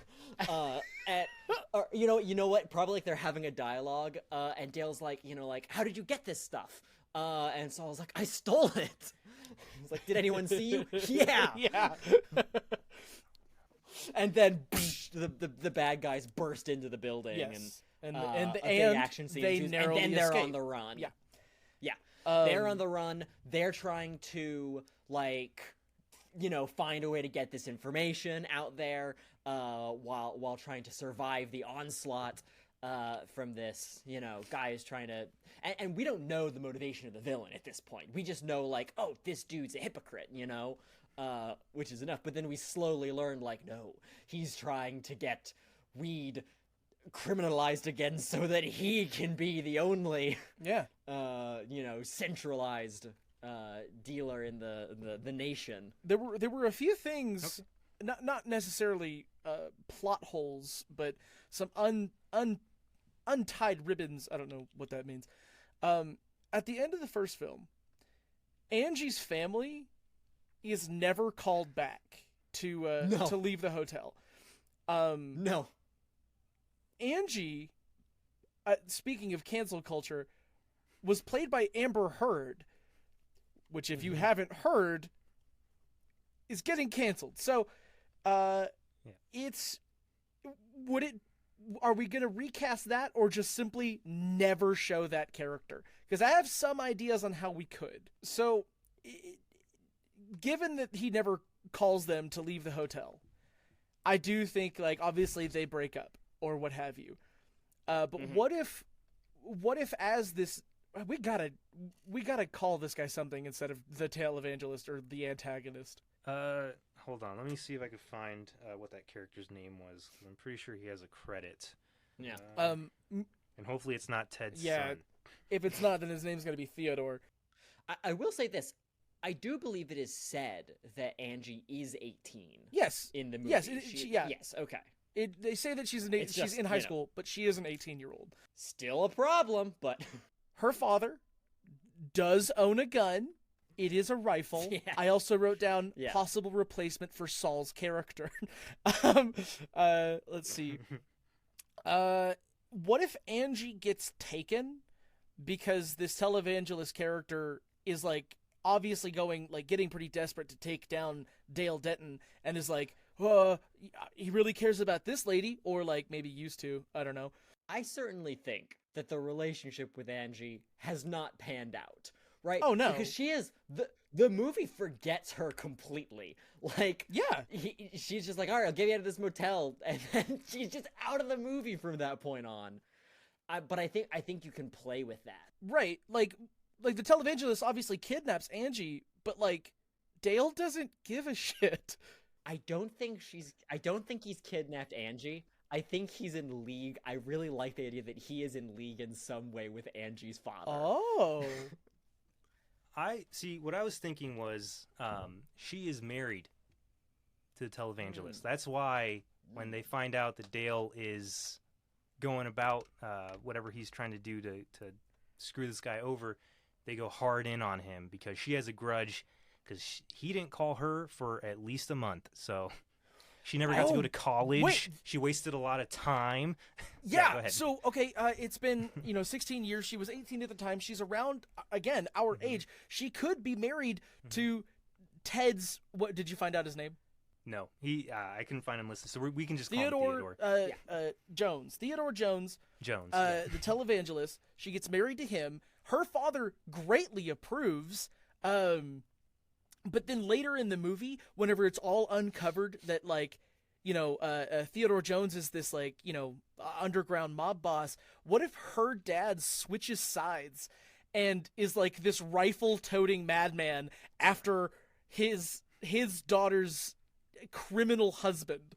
You know what? Probably like they're having a dialogue. And Dale's like, you know, like, how did you get this stuff? And Saul's like, I stole it. He's like, did anyone see you? Yeah. Yeah. And then the bad guys burst into the building. Yes. And a big big action scene they ensues, narrowly and then they're escape. on the run. Yeah. They're on the run. They're trying to, like, you know, find a way to get this information out there while trying to survive the onslaught from this, you know, guy is trying to... And we don't know the motivation of the villain at this point. We just know, like, oh, this dude's a hypocrite, you know? Which is enough. But then we slowly learn, like, no, he's trying to get weed criminalized again so that he can be the only you know, centralized dealer in the nation. There were a few things, not necessarily plot holes, but some untied ribbons. I don't know what that means. At the end of the first film, Angie's family is never called back to leave the hotel. No. Angie, speaking of cancel culture, was played by Amber Heard, which, if you haven't heard, is getting canceled. So, it's... Are we going to recast that, or just simply never show that character? Because I have some ideas on how we could. So, given that he never calls them to leave the hotel, I do think, like, obviously they break up, or what have you. But what if as this... We gotta call this guy something instead of the televangelist or the antagonist. Hold on. Let me see if I can find what that character's name was. I'm pretty sure he has a credit. Yeah. And hopefully it's not Ted's son. If it's not, then his name's gonna be Theodore. I will say this. I do believe it is said that Angie is 18. Yes. In the movie. Yes. Yes. Okay. They say that she's in high school, but she is an 18-year-old. Still a problem, but her father does own a gun. It is a rifle. Yeah. I also wrote down possible replacement for Saul's character. Let's see. What if Angie gets taken because this televangelist character is, like, obviously getting pretty desperate to take down Dale Denton, and is like, he really cares about this lady, or, like, maybe used to. I don't know. I certainly think that the relationship with Angie has not panned out, right? Oh, no. Because she is... The movie forgets her completely. Like, yeah, she's just like, all right, I'll get you out of this motel, and then she's just out of the movie from that point on. But I think you can play with that. Right. Like the televangelist obviously kidnaps Angie, but, like, Dale doesn't give a shit. I don't think he's kidnapped Angie. I think he's in league. I really like the idea that he is in league in some way with Angie's father. Oh. I see. What I was thinking was, she is married to the televangelist. That's why when they find out that Dale is going about whatever he's trying to do to screw this guy over, they go hard in on him because she has a grudge because he didn't call her for at least a month. So she never got to go to college. Wait. She wasted a lot of time. Yeah. Go ahead. So, okay, it's been, 16 years. She was 18 at the time. She's around, again, our age. She could be married to Ted's... What did you find out his name? No, I couldn't find him listed, so we can just call him Theodore Jones. Theodore Jones. Jones. The televangelist. She gets married to him. Her father greatly approves. But then later in the movie, whenever it's all uncovered that, like, Theodore Jones is this, like, underground mob boss, what if her dad switches sides and is, like, this rifle-toting madman after his daughter's criminal husband?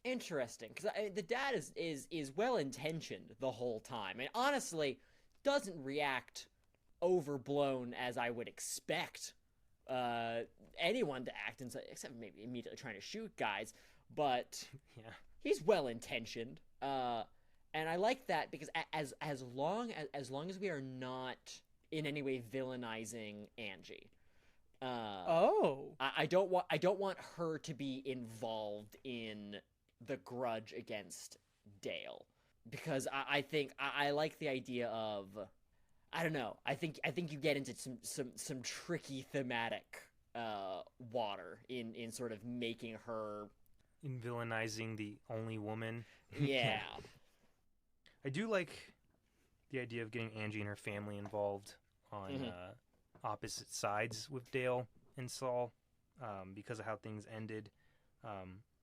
Interesting, because the dad is well-intentioned the whole time, and honestly doesn't react overblown as I would expect anyone to act, except maybe immediately trying to shoot guys, but yeah, he's well-intentioned, and I like that because as long as we are not in any way villainizing Angie, I don't want her to be involved in the grudge against Dale, because I think I like the idea of, I don't know, I think you get into some tricky thematic water in sort of making her, in villainizing the only woman. Yeah. I do like the idea of getting Angie and her family involved on opposite sides with Dale and Saul, because of how things ended.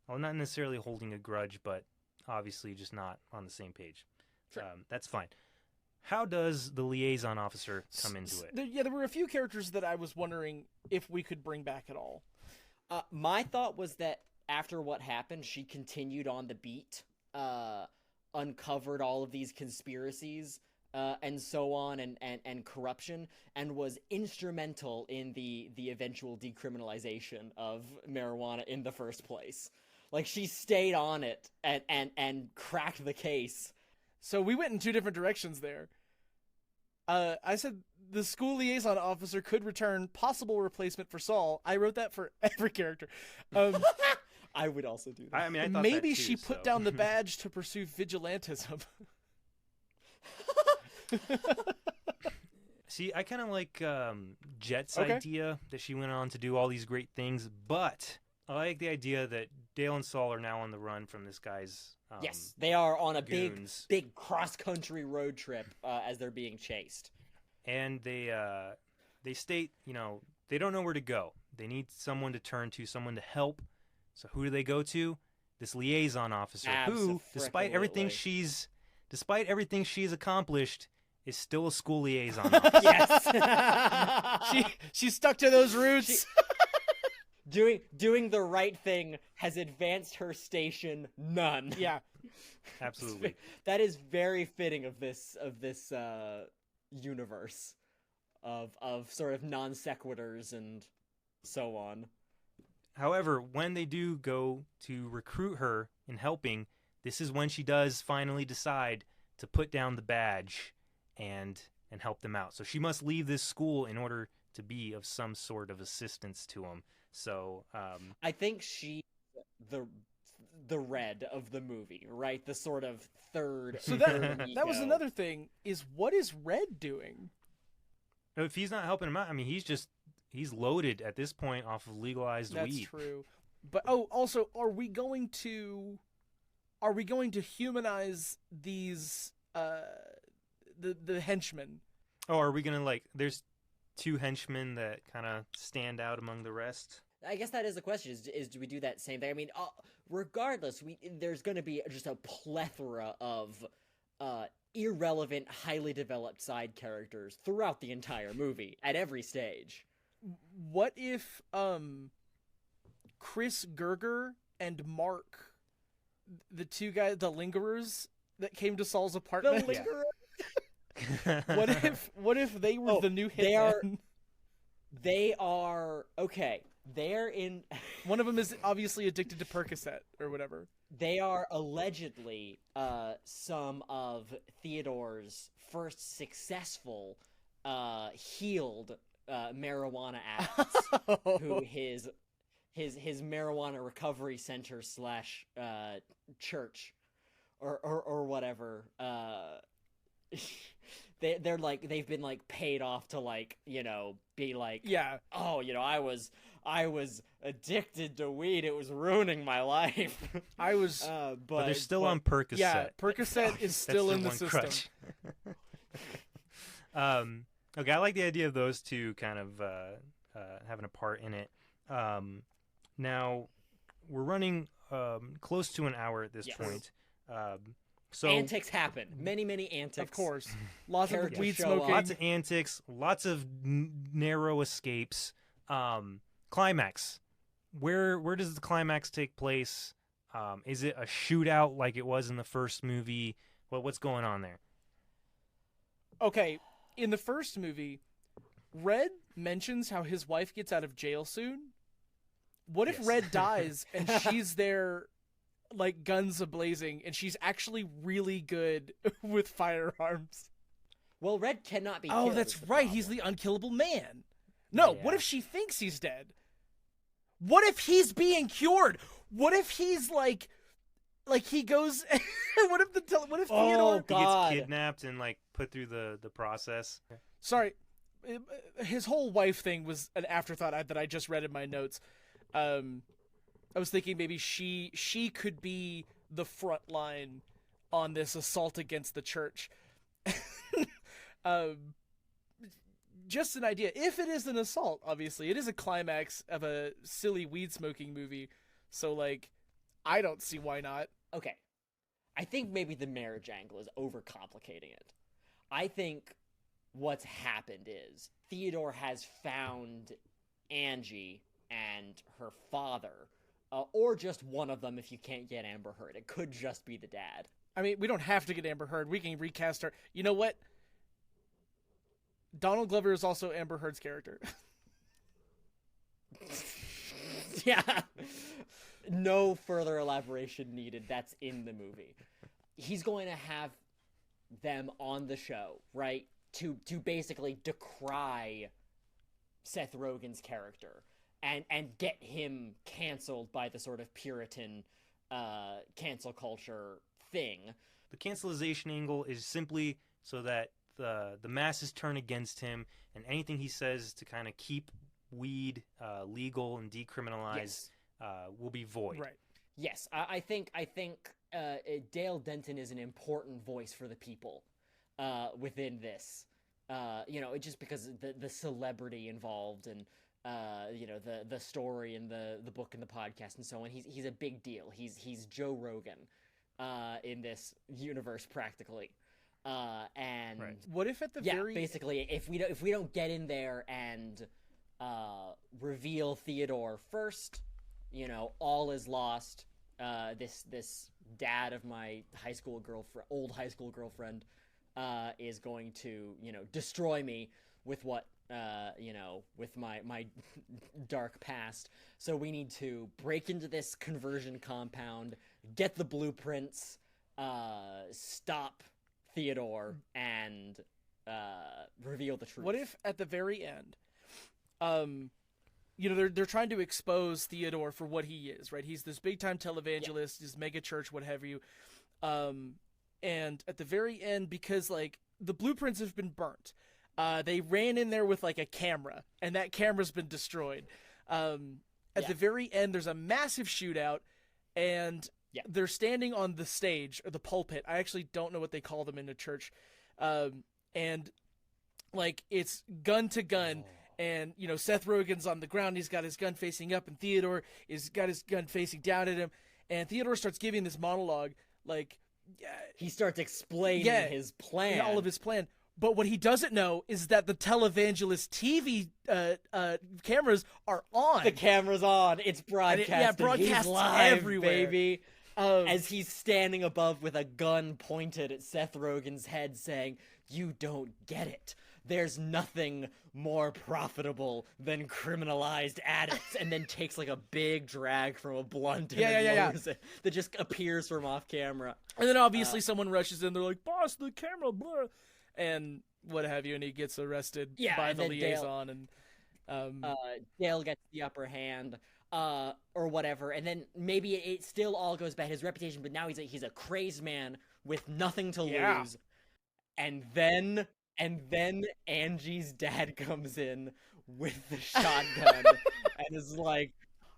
Well, not necessarily holding a grudge, but obviously just not on the same page. Sure. That's fine. How does the liaison officer come into it? There were a few characters that I was wondering if we could bring back at all. My thought was that after what happened, she continued on the beat, uncovered all of these conspiracies, and so on, and corruption, and was instrumental in the eventual decriminalization of marijuana in the first place. Like, she stayed on it and cracked the case. So we went in two different directions there. I said the school liaison officer could return, possible replacement for Saul. I wrote that for every character. I would also do that. I mean, I thought maybe that too, she put down the badge to pursue vigilantism. See, I kind of like Jett's idea that she went on to do all these great things, but I like the idea that Dale and Saul are now on the run from this guy's yes, they are on a goons. big cross-country road trip as they're being chased. And they state, they don't know where to go. They need someone to turn to, someone to help. So who do they go to? This liaison officer who, despite everything she's accomplished, is still a school liaison officer. Yes. she stuck to those roots. Doing the right thing has advanced her station none. Yeah. Absolutely. That is very fitting of this universe of sort of non sequiturs and so on. However, when they do go to recruit her in helping, this is when she does finally decide to put down the badge and help them out. So she must leave this school in order to be of some sort of assistance to them. So I think she's the Red of the movie, right? The sort of third. So that was another thing. Is what is Red doing? If he's not helping him out, I mean, he's loaded at this point off of legalized weed. That's true. But also, are we going to humanize these the henchmen? Oh, are we gonna there's two henchmen that kind of stand out among the rest? I guess that is the question: is do we do that same thing? I mean, regardless, there's going to be just a plethora of irrelevant, highly developed side characters throughout the entire movie at every stage. What if Chris Gerger and Mark, the two guys, the lingerers that came to Saul's apartment? The lingerers. What if they were the new hitmen? They are okay. They're in. One of them is obviously addicted to Percocet or whatever. They are allegedly some of Theodore's first successful healed marijuana addicts, who his marijuana recovery center / church or whatever. They're like, they've been like paid off to be like, yeah, oh, I was addicted to weed. It was ruining my life. I was, but they're still on Percocet. Yeah, Percocet is still in the one system. crutch. Okay, I like the idea of those two kind of having a part in it. Now, we're running close to an hour at this point. So antics happen. Many, many antics. Of course. Lots of Characters weed show smoking. up. lots of antics, lots of narrow escapes. Climax. Where does the climax take place? Is it a shootout like it was in the first movie? What's going on there? Okay, in the first movie, Red mentions how his wife gets out of jail soon. What if Yes. Red dies and she's there, like, guns a-blazing, and she's actually really good with firearms? Well, Red cannot be Oh, killed. that's is the right. problem. He's the unkillable man. No, what Yeah. if she thinks he's dead? What if he's being cured? What if he's like he goes? What if what if Oh, Theodore? He God. gets kidnapped and like put through the process. Sorry, his whole wife thing was an afterthought that I just read in my notes. I was thinking maybe she could be the front line on this assault against the church. Just an idea. If it is an assault, obviously, it is a climax of a silly weed smoking movie. So, like, I don't see why not. Okay. I think maybe the marriage angle is overcomplicating it. I think what's happened is Theodore has found Angie and her father, or just one of them if you can't get Amber Heard. It could just be the dad. I mean, we don't have to get Amber Heard. We can recast her. You know what? Donald Glover is also Amber Heard's character. Yeah. No further elaboration needed. That's in the movie. He's going to have them on the show, right? To basically decry Seth Rogen's character and get him canceled by the sort of Puritan cancel culture thing. The cancelization angle is simply so that the masses turn against him, and anything he says to kind of keep weed legal and decriminalized will be void. Right. Yes, I think Dale Denton is an important voice for the people within this. Just because the celebrity involved and the story and the book and the podcast and so on. He's a big deal. He's Joe Rogan in this universe practically. And Right. What if at the very basically if we don't get in there and reveal Theodore first, all is lost. This dad of my old high school girlfriend, is going to destroy me with what with my dark past. So we need to break into this conversion compound, get the blueprints, stop Theodore, and reveal the truth. What if at the very end, they're trying to expose Theodore for what he is, right? He's this big time televangelist, his mega church, what have you. And at the very end, because like the blueprints have been burnt, they ran in there with like a camera, and that camera's been destroyed. At the very end, there's a massive shootout, and they're standing on the stage or the pulpit. I actually don't know what they call them in the church. And like it's gun to gun. And, Seth Rogen's on the ground. He's got his gun facing up, and Theodore is got his gun facing down at him. And Theodore starts giving this monologue, like he starts explaining his plan, all of his plan. But what he doesn't know is that the televangelist TV cameras are on. The camera's on. It's broadcasting. Broadcasts He's live, everywhere, baby. As he's standing above with a gun pointed at Seth Rogen's head, saying, "You don't get it. There's nothing more profitable than criminalized addicts," and then takes like a big drag from a blunt and lowers it that just appears from off camera. And then obviously someone rushes in. They're like, "Boss, the camera, blah," and what have you, and he gets arrested by the liaison. Dale gets the upper hand, or whatever, and then maybe it still all goes bad, his reputation, but now he's a crazed man with nothing to lose. And then And then Angie's dad comes in with the shotgun and is like,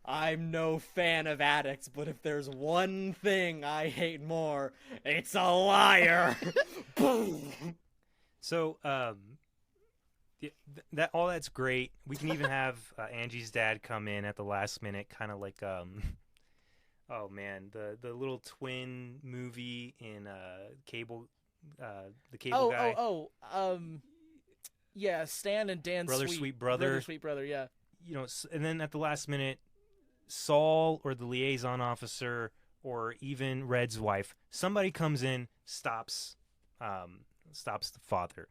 I'm no fan of addicts, but if there's one thing I hate more, it's a liar. Boom. So, that all that's great. We can even have Angie's dad come in at the last minute, kind of like oh man, the little twin movie in Cable, the Cable guy. Yeah, Stan and Dan's Brother, sweet brother. Sweet brother, yeah. You know, and then at the last minute, Saul or the liaison officer or even Red's wife, somebody comes in, stops the father.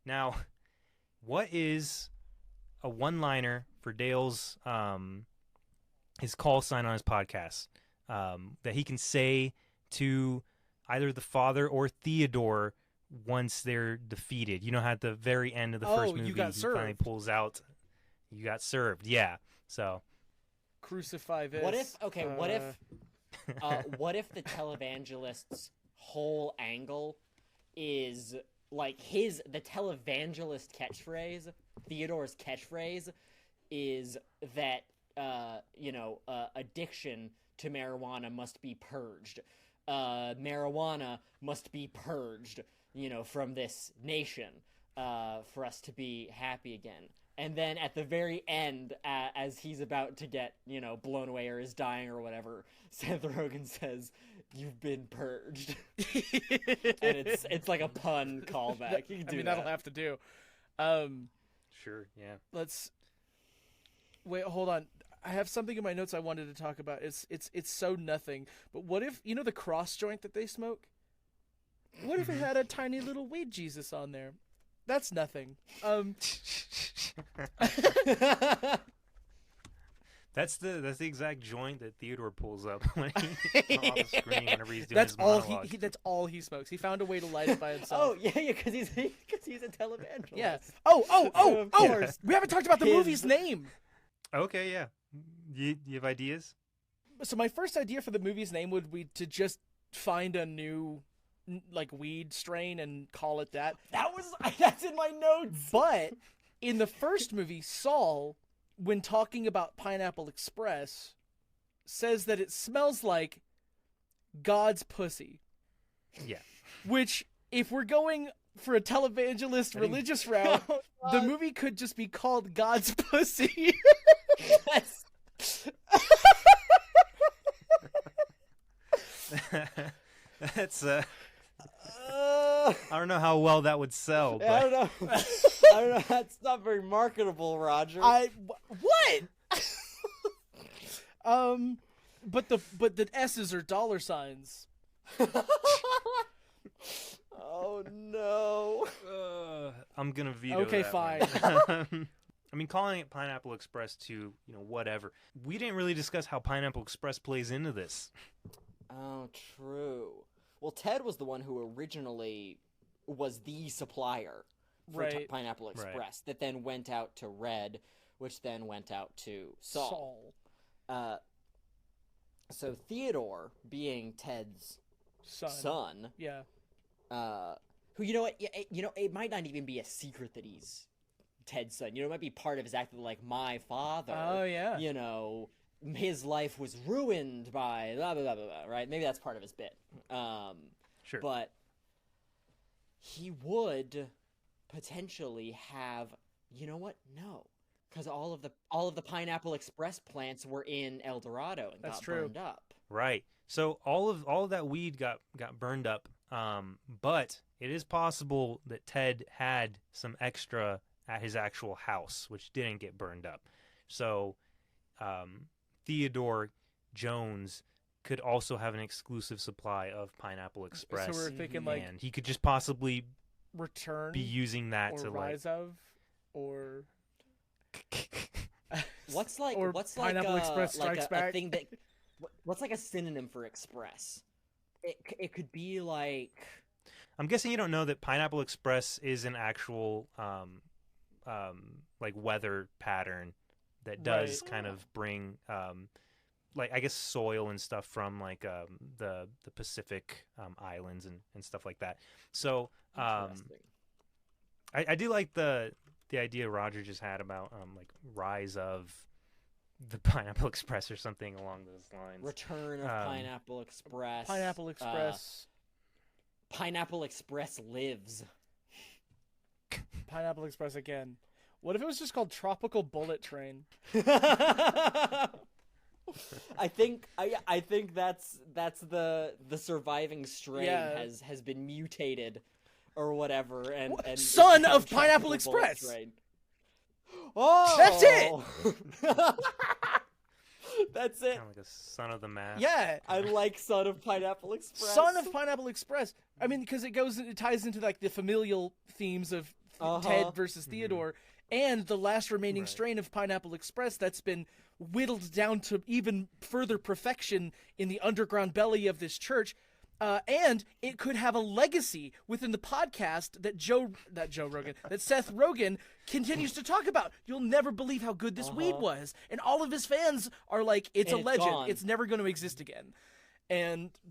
Now, what is a one-liner for Dale's his call sign on his podcast that he can say to either the father or Theodore once they're defeated? You know how at the very end of the first movie he finally pulls out, "You got served." Yeah. So crucify this. What if what if the televangelist's whole angle is like the televangelist catchphrase, Theodore's catchphrase is that addiction to marijuana must be purged. Marijuana must be purged, from this nation, for us to be happy again. And then at the very end, as he's about to get, blown away or is dying or whatever, Seth Rogen says, "You've been purged." And it's like a pun callback. You can do that. That'll have to do. Sure, yeah. Wait, hold on. I have something in my notes I wanted to talk about. It's so nothing. But what if, the cross joint that they smoke? What if it had a tiny little weed Jesus on there? That's nothing. That's the exact joint that Theodore pulls up when he's on the screen whenever he's doing his monologue. That's all he smokes. He found a way to light it by himself. Oh yeah, because he's a televangelist. Yeah. Oh! We haven't talked about the movie's name. Okay, yeah. You have ideas? So my first idea for the movie's name would be to just find a new weed strain and call it that. That's in my notes. But in the first movie, Saul, when talking about Pineapple Express, says that it smells like God's pussy. Yeah. Which, if we're going for a televangelist religious route, the movie could just be called God's Pussy. That's I don't know how well that would sell. But... I don't know. That's not very marketable, Roger. What? But the S's are dollar signs. Oh no. I'm gonna veto. Okay, that fine. I mean, calling it Pineapple Express to whatever. We didn't really discuss how Pineapple Express plays into this. Oh, true. Well, Ted was the one who originally was the supplier for Pineapple Express, that then went out to Red, which then went out to Saul. So Theodore, being Ted's son, yeah, who it might not even be a secret that he's Ted's son. It might be part of his act, like, my father. Oh yeah. His life was ruined by blah, blah, blah, blah, blah, right? Maybe that's part of his bit. Sure. But he would potentially have, you know what? No. Because all of the Pineapple Express plants were in El Dorado and got burned up. Right. So all of that weed got burned up. But it is possible that Ted had some extra at his actual house, which didn't get burned up. So Theodore Jones could also have an exclusive supply of Pineapple Express. So we're thinking and he could just possibly return, be using that or to rise of, or what's Pineapple Express Strikes Back? A thing that what's like a synonym for express? It could be like. I'm guessing you don't know that Pineapple Express is an actual like weather pattern that does kind of bring like, I guess, soil and stuff from like the Pacific islands and stuff like that. So I do like the idea Roger just had about like rise of the Pineapple Express or something along those lines. Return of Pineapple Express. Pineapple Express. Pineapple Express lives. Pineapple Express again. What if it was just called Tropical Bullet Train? I think that's the surviving strain has been mutated or whatever, and Son it's of become Pineapple Tropical Bullet Express! Train. Oh, That's it! That's it. Kind of like a Son of the Mask. Yeah. I like Son of Pineapple Express. Son of Pineapple Express. I mean, because it ties into like the familial themes of Ted versus Theodore, and the last remaining strain of Pineapple Express that's been whittled down to even further perfection in the underground belly of this church. And it could have a legacy within the podcast that Seth Rogen continues to talk about. You'll never believe how good this weed was. And all of his fans are like, it's a legend. Gone. It's never going to exist again.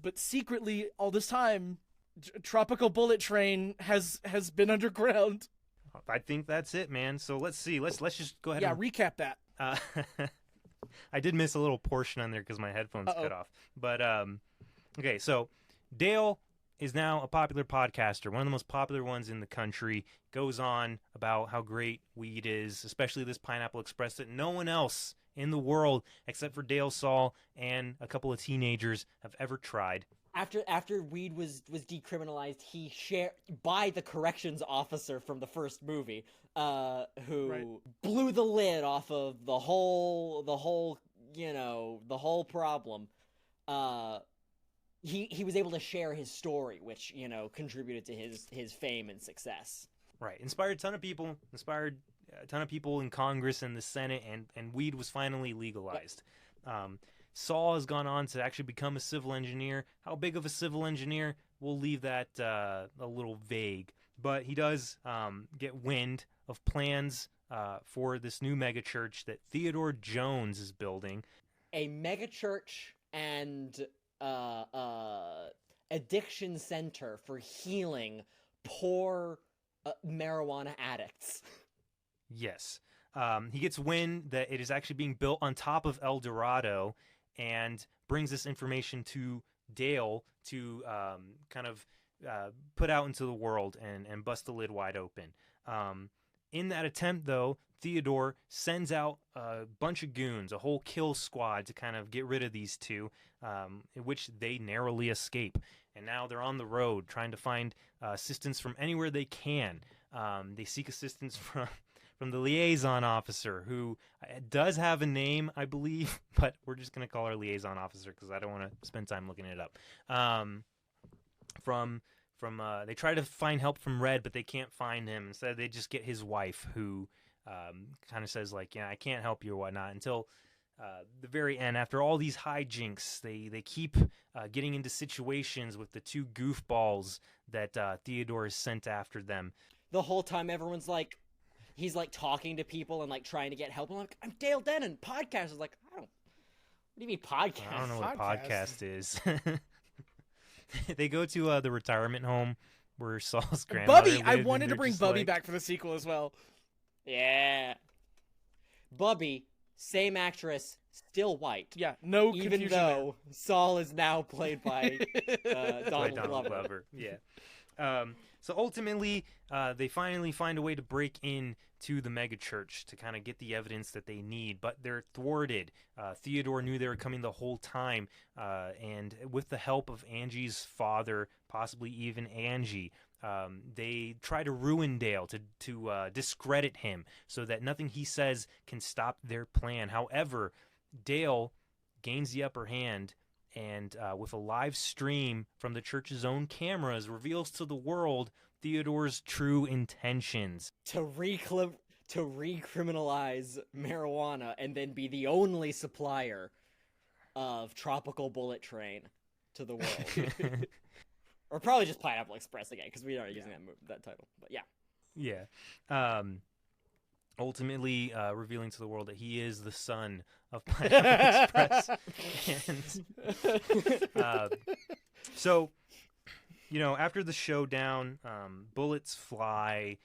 But secretly, all this time, Tropical Bullet Train has been underground. I think that's it, man. So let's see. Let's just go ahead. Yeah, and recap that. I did miss a little portion on there because my headphones cut off. But okay, so Dale is now a popular podcaster, one of the most popular ones in the country. Goes on about how great weed is, especially this Pineapple Express that no one else in the world except for Dale Saul and a couple of teenagers have ever tried. After weed was decriminalized, he shared by the corrections officer from the first movie, who blew the lid off of the whole problem. He was able to share his story, which contributed to his fame and success. Right, inspired a ton of people. Inspired a ton of people in Congress and the Senate, and weed was finally legalized. Saul has gone on to actually become a civil engineer. How big of a civil engineer? We'll leave that a little vague. But he does get wind of plans for this new megachurch that Theodore Jones is building. A megachurch and addiction center for healing poor marijuana addicts. Yes. He gets wind that it is actually being built on top of El Dorado, and brings this information to Dale to kind of put out into the world and bust the lid wide open. In that attempt, though, Theodore sends out a bunch of goons, a whole kill squad to kind of get rid of these two, in which they narrowly escape. And now they're on the road trying to find assistance from anywhere they can. They seek assistance from the liaison officer, who does have a name, I believe, but we're just going to call her liaison officer because I don't want to spend time looking it up. They try to find help from Red, but they can't find him. Instead, they just get his wife, who kind of says, like, yeah, I can't help you or whatnot, until the very end. After all these hijinks, they keep getting into situations with the two goofballs that Theodore has sent after them. The whole time, everyone's like, he's like talking to people and like trying to get help. I'm like, I'm Dale Denon, podcast. Is like, what do you mean podcast? I don't know what podcast is. They go to the retirement home where Saul's grandmother Bubby! I lived, wanted and to they're bring just Bubby like, back for the sequel as well. Yeah. Bubby, same actress, still white. Yeah, no even confusion though Saul is now played by Donald Glover. Yeah. So ultimately, they finally find a way to break in to the megachurch to kind of get the evidence that they need, but they're thwarted. Theodore knew they were coming the whole time, and with the help of Angie's father, possibly even Angie, they try to ruin Dale, to discredit him, so that nothing he says can stop their plan. However, Dale gains the upper hand, and with a live stream from the church's own cameras, reveals to the world Theodore's true intentions. To recriminalize marijuana and then be the only supplier of Tropical Bullet Train to the world. Or probably just Pineapple Express again, because we are using that title. But yeah. Yeah. Ultimately revealing to the world that he is the son of Pineapple Express. And, so, after the showdown, bullets fly,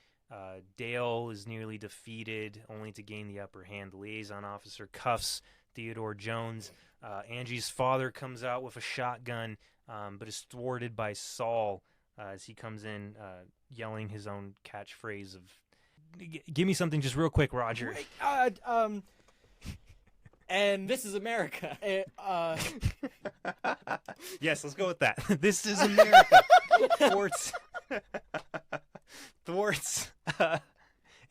Dale is nearly defeated, only to gain the upper hand. The liaison officer cuffs Theodore Jones. Angie's father comes out with a shotgun, but is thwarted by Saul as he comes in yelling his own catchphrase of, give me something just real quick, Roger. And This is America. Yes, let's go with that. This is America. Thwarts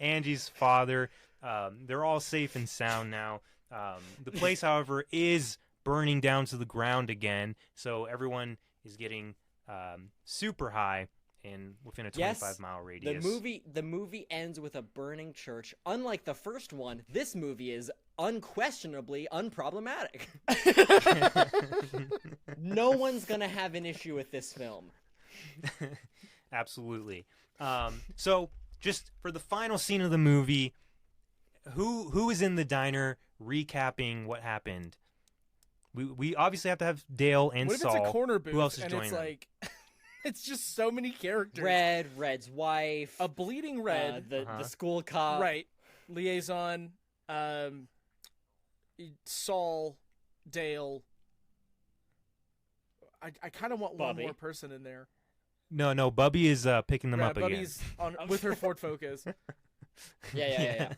Angie's father. They're all safe and sound now. The place, however, is burning down to the ground again, so everyone is getting super high within a 25-mile radius. The movie ends with a burning church. Unlike the first one, this movie is unquestionably unproblematic. No one's gonna have an issue with this film. Absolutely. So, just for the final scene of the movie, who is in the diner recapping what happened? We obviously have to have Dale and what if Saul. it's a corner booth Who else is and joining it's them? like it's just so many characters. Red's wife, A bleeding Red. the school cop, Right. Liaison, Saul, Dale. I kind of want one Bubby. more person in there. No, Bubby is picking them up Bubby's with her Ford Focus. Yeah.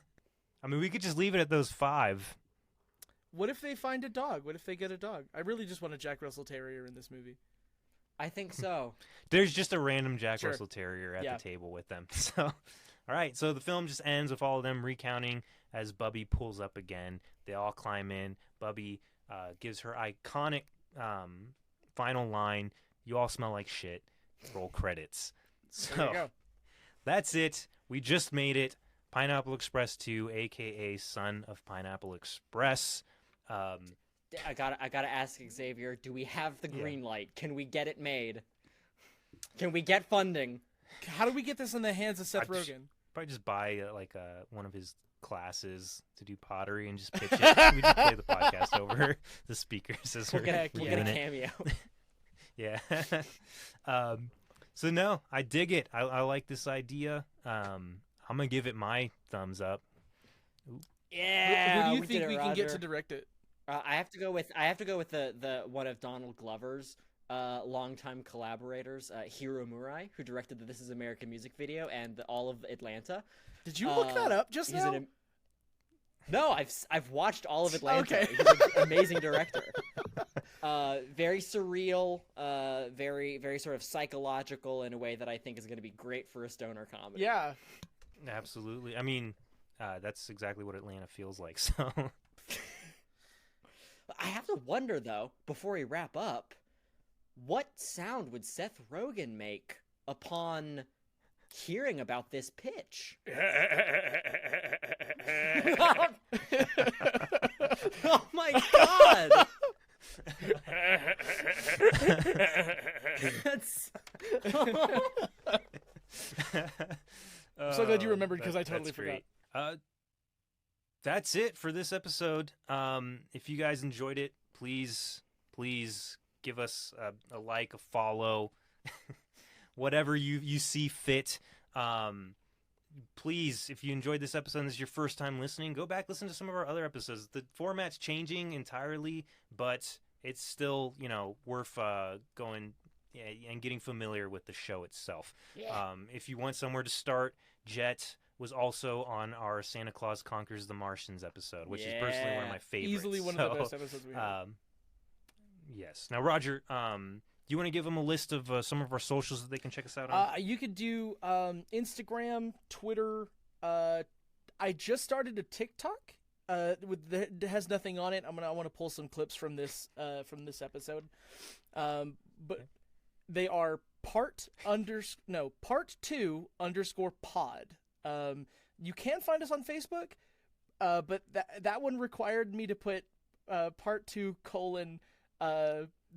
I mean, we could just leave it at those 5. What if they find a dog? What if they get a dog? I really just want a Jack Russell Terrier in this movie. I think so. There's just a random Jack Sure. Russell Terrier at Yeah. the table with them. So, all right. So the film just ends with all of them recounting as Bubby pulls up again. They all climb in. Bubby gives her iconic final line, "You all smell like shit." Roll credits. There you So go. that's it. We just made it. Pineapple Express 2, a.k.a. Son of Pineapple Express. I gotta ask Xavier, do we have the green light? Can we get it made? Can we get funding? How do we get this in the hands of Seth I just- Rogen? Probably just buy one of his classes to do pottery and just pitch it. We just play the podcast over the speakers as We'll we're get doing a it. cameo. Yeah. So no, I dig it. I like this idea. I'm gonna give it my thumbs up. Yeah. Who do you we think did it, we can get Roger. to direct it? I have to go with the one of Donald Glover's longtime collaborators, Hiro Murai, who directed the This Is America music video and all of Atlanta. Did you look that up just he's now? No, I've watched all of Atlanta. Okay. He's an amazing director. Very surreal, very sort of psychological in a way that I think is going to be great for a stoner comedy. Yeah. Absolutely. I mean, that's exactly what Atlanta feels like. So I have to wonder though, before we wrap up, what sound would Seth Rogen make upon hearing about this pitch? Oh my god! That's I'm so glad you remembered because I totally that's forgot. great. That's it for this episode. If you guys enjoyed it, please give us a like, a follow, whatever you see fit. Please, if you enjoyed this episode and this is your first time listening, go back, listen to some of our other episodes. The format's changing entirely, but it's still, worth going and getting familiar with the show itself. Yeah. If you want somewhere to start, Jett was also on our Santa Claus Conquers the Martians episode, which is personally one of my favorites. Easily one of the best episodes we have. Yes. Now, Roger, do you want to give them a list of some of our socials that they can check us out on? You could do Instagram, Twitter. I just started a TikTok. That has nothing on it. I want to pull some clips from this episode. But they are part 2_pod. You can find us on Facebook, but that one required me to put part 2: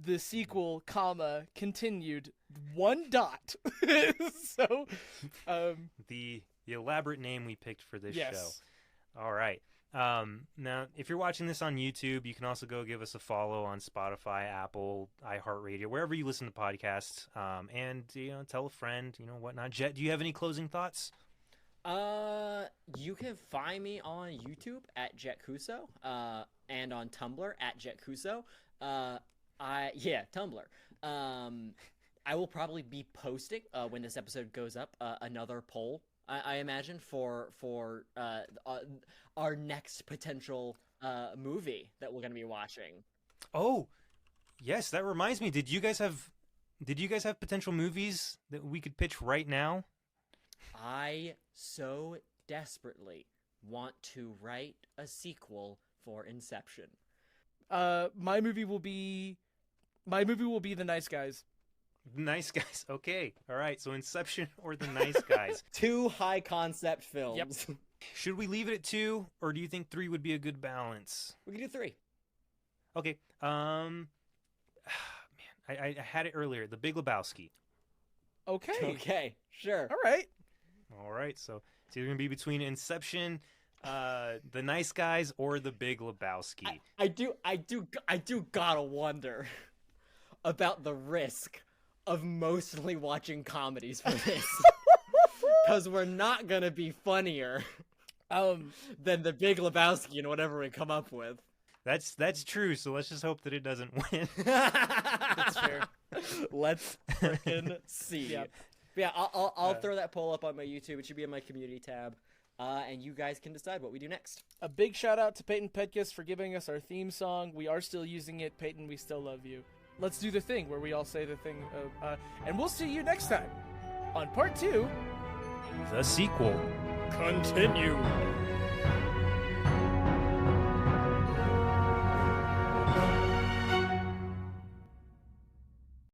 the sequel, continued, 1 dot. So, the elaborate name we picked for this yes. show. All right. Now, if you're watching this on YouTube, you can also go give us a follow on Spotify, Apple, iHeartRadio, wherever you listen to podcasts. And tell a friend, whatnot. Jett, do you have any closing thoughts? You can find me on YouTube at Jett Kuso, and on Tumblr at Jett Kuso. Tumblr. I will probably be posting when this episode goes up another poll. I imagine for our next potential movie that we're gonna be watching. Oh, yes, that reminds me. Did you guys have potential movies that we could pitch right now? I so desperately want to write a sequel for Inception. My movie will be The Nice Guys. Nice Guys. Okay. All right. So Inception or The Nice Guys. 2 high concept films. Yep. Should we leave it at 2, or do you think 3 would be a good balance? We can do 3. Okay. Man, I had it earlier. The Big Lebowski. Okay. Okay, sure. All right. All right. So it's either gonna be between Inception, The Nice Guys, or The Big Lebowski. I do gotta wonder about the risk of mostly watching comedies for this. Because we're not gonna be funnier than The Big Lebowski and whatever we come up with. That's true. So let's just hope that it doesn't win. That's fair. Let's frickin' see. Yep. But yeah, I'll throw that poll up on my YouTube. It should be in my community tab, and you guys can decide what we do next. A big shout out to Peyton Petkus for giving us our theme song. We are still using it. Peyton, we still love you. Let's do the thing where we all say the thing, and we'll see you next time on part 2. The sequel. Continue.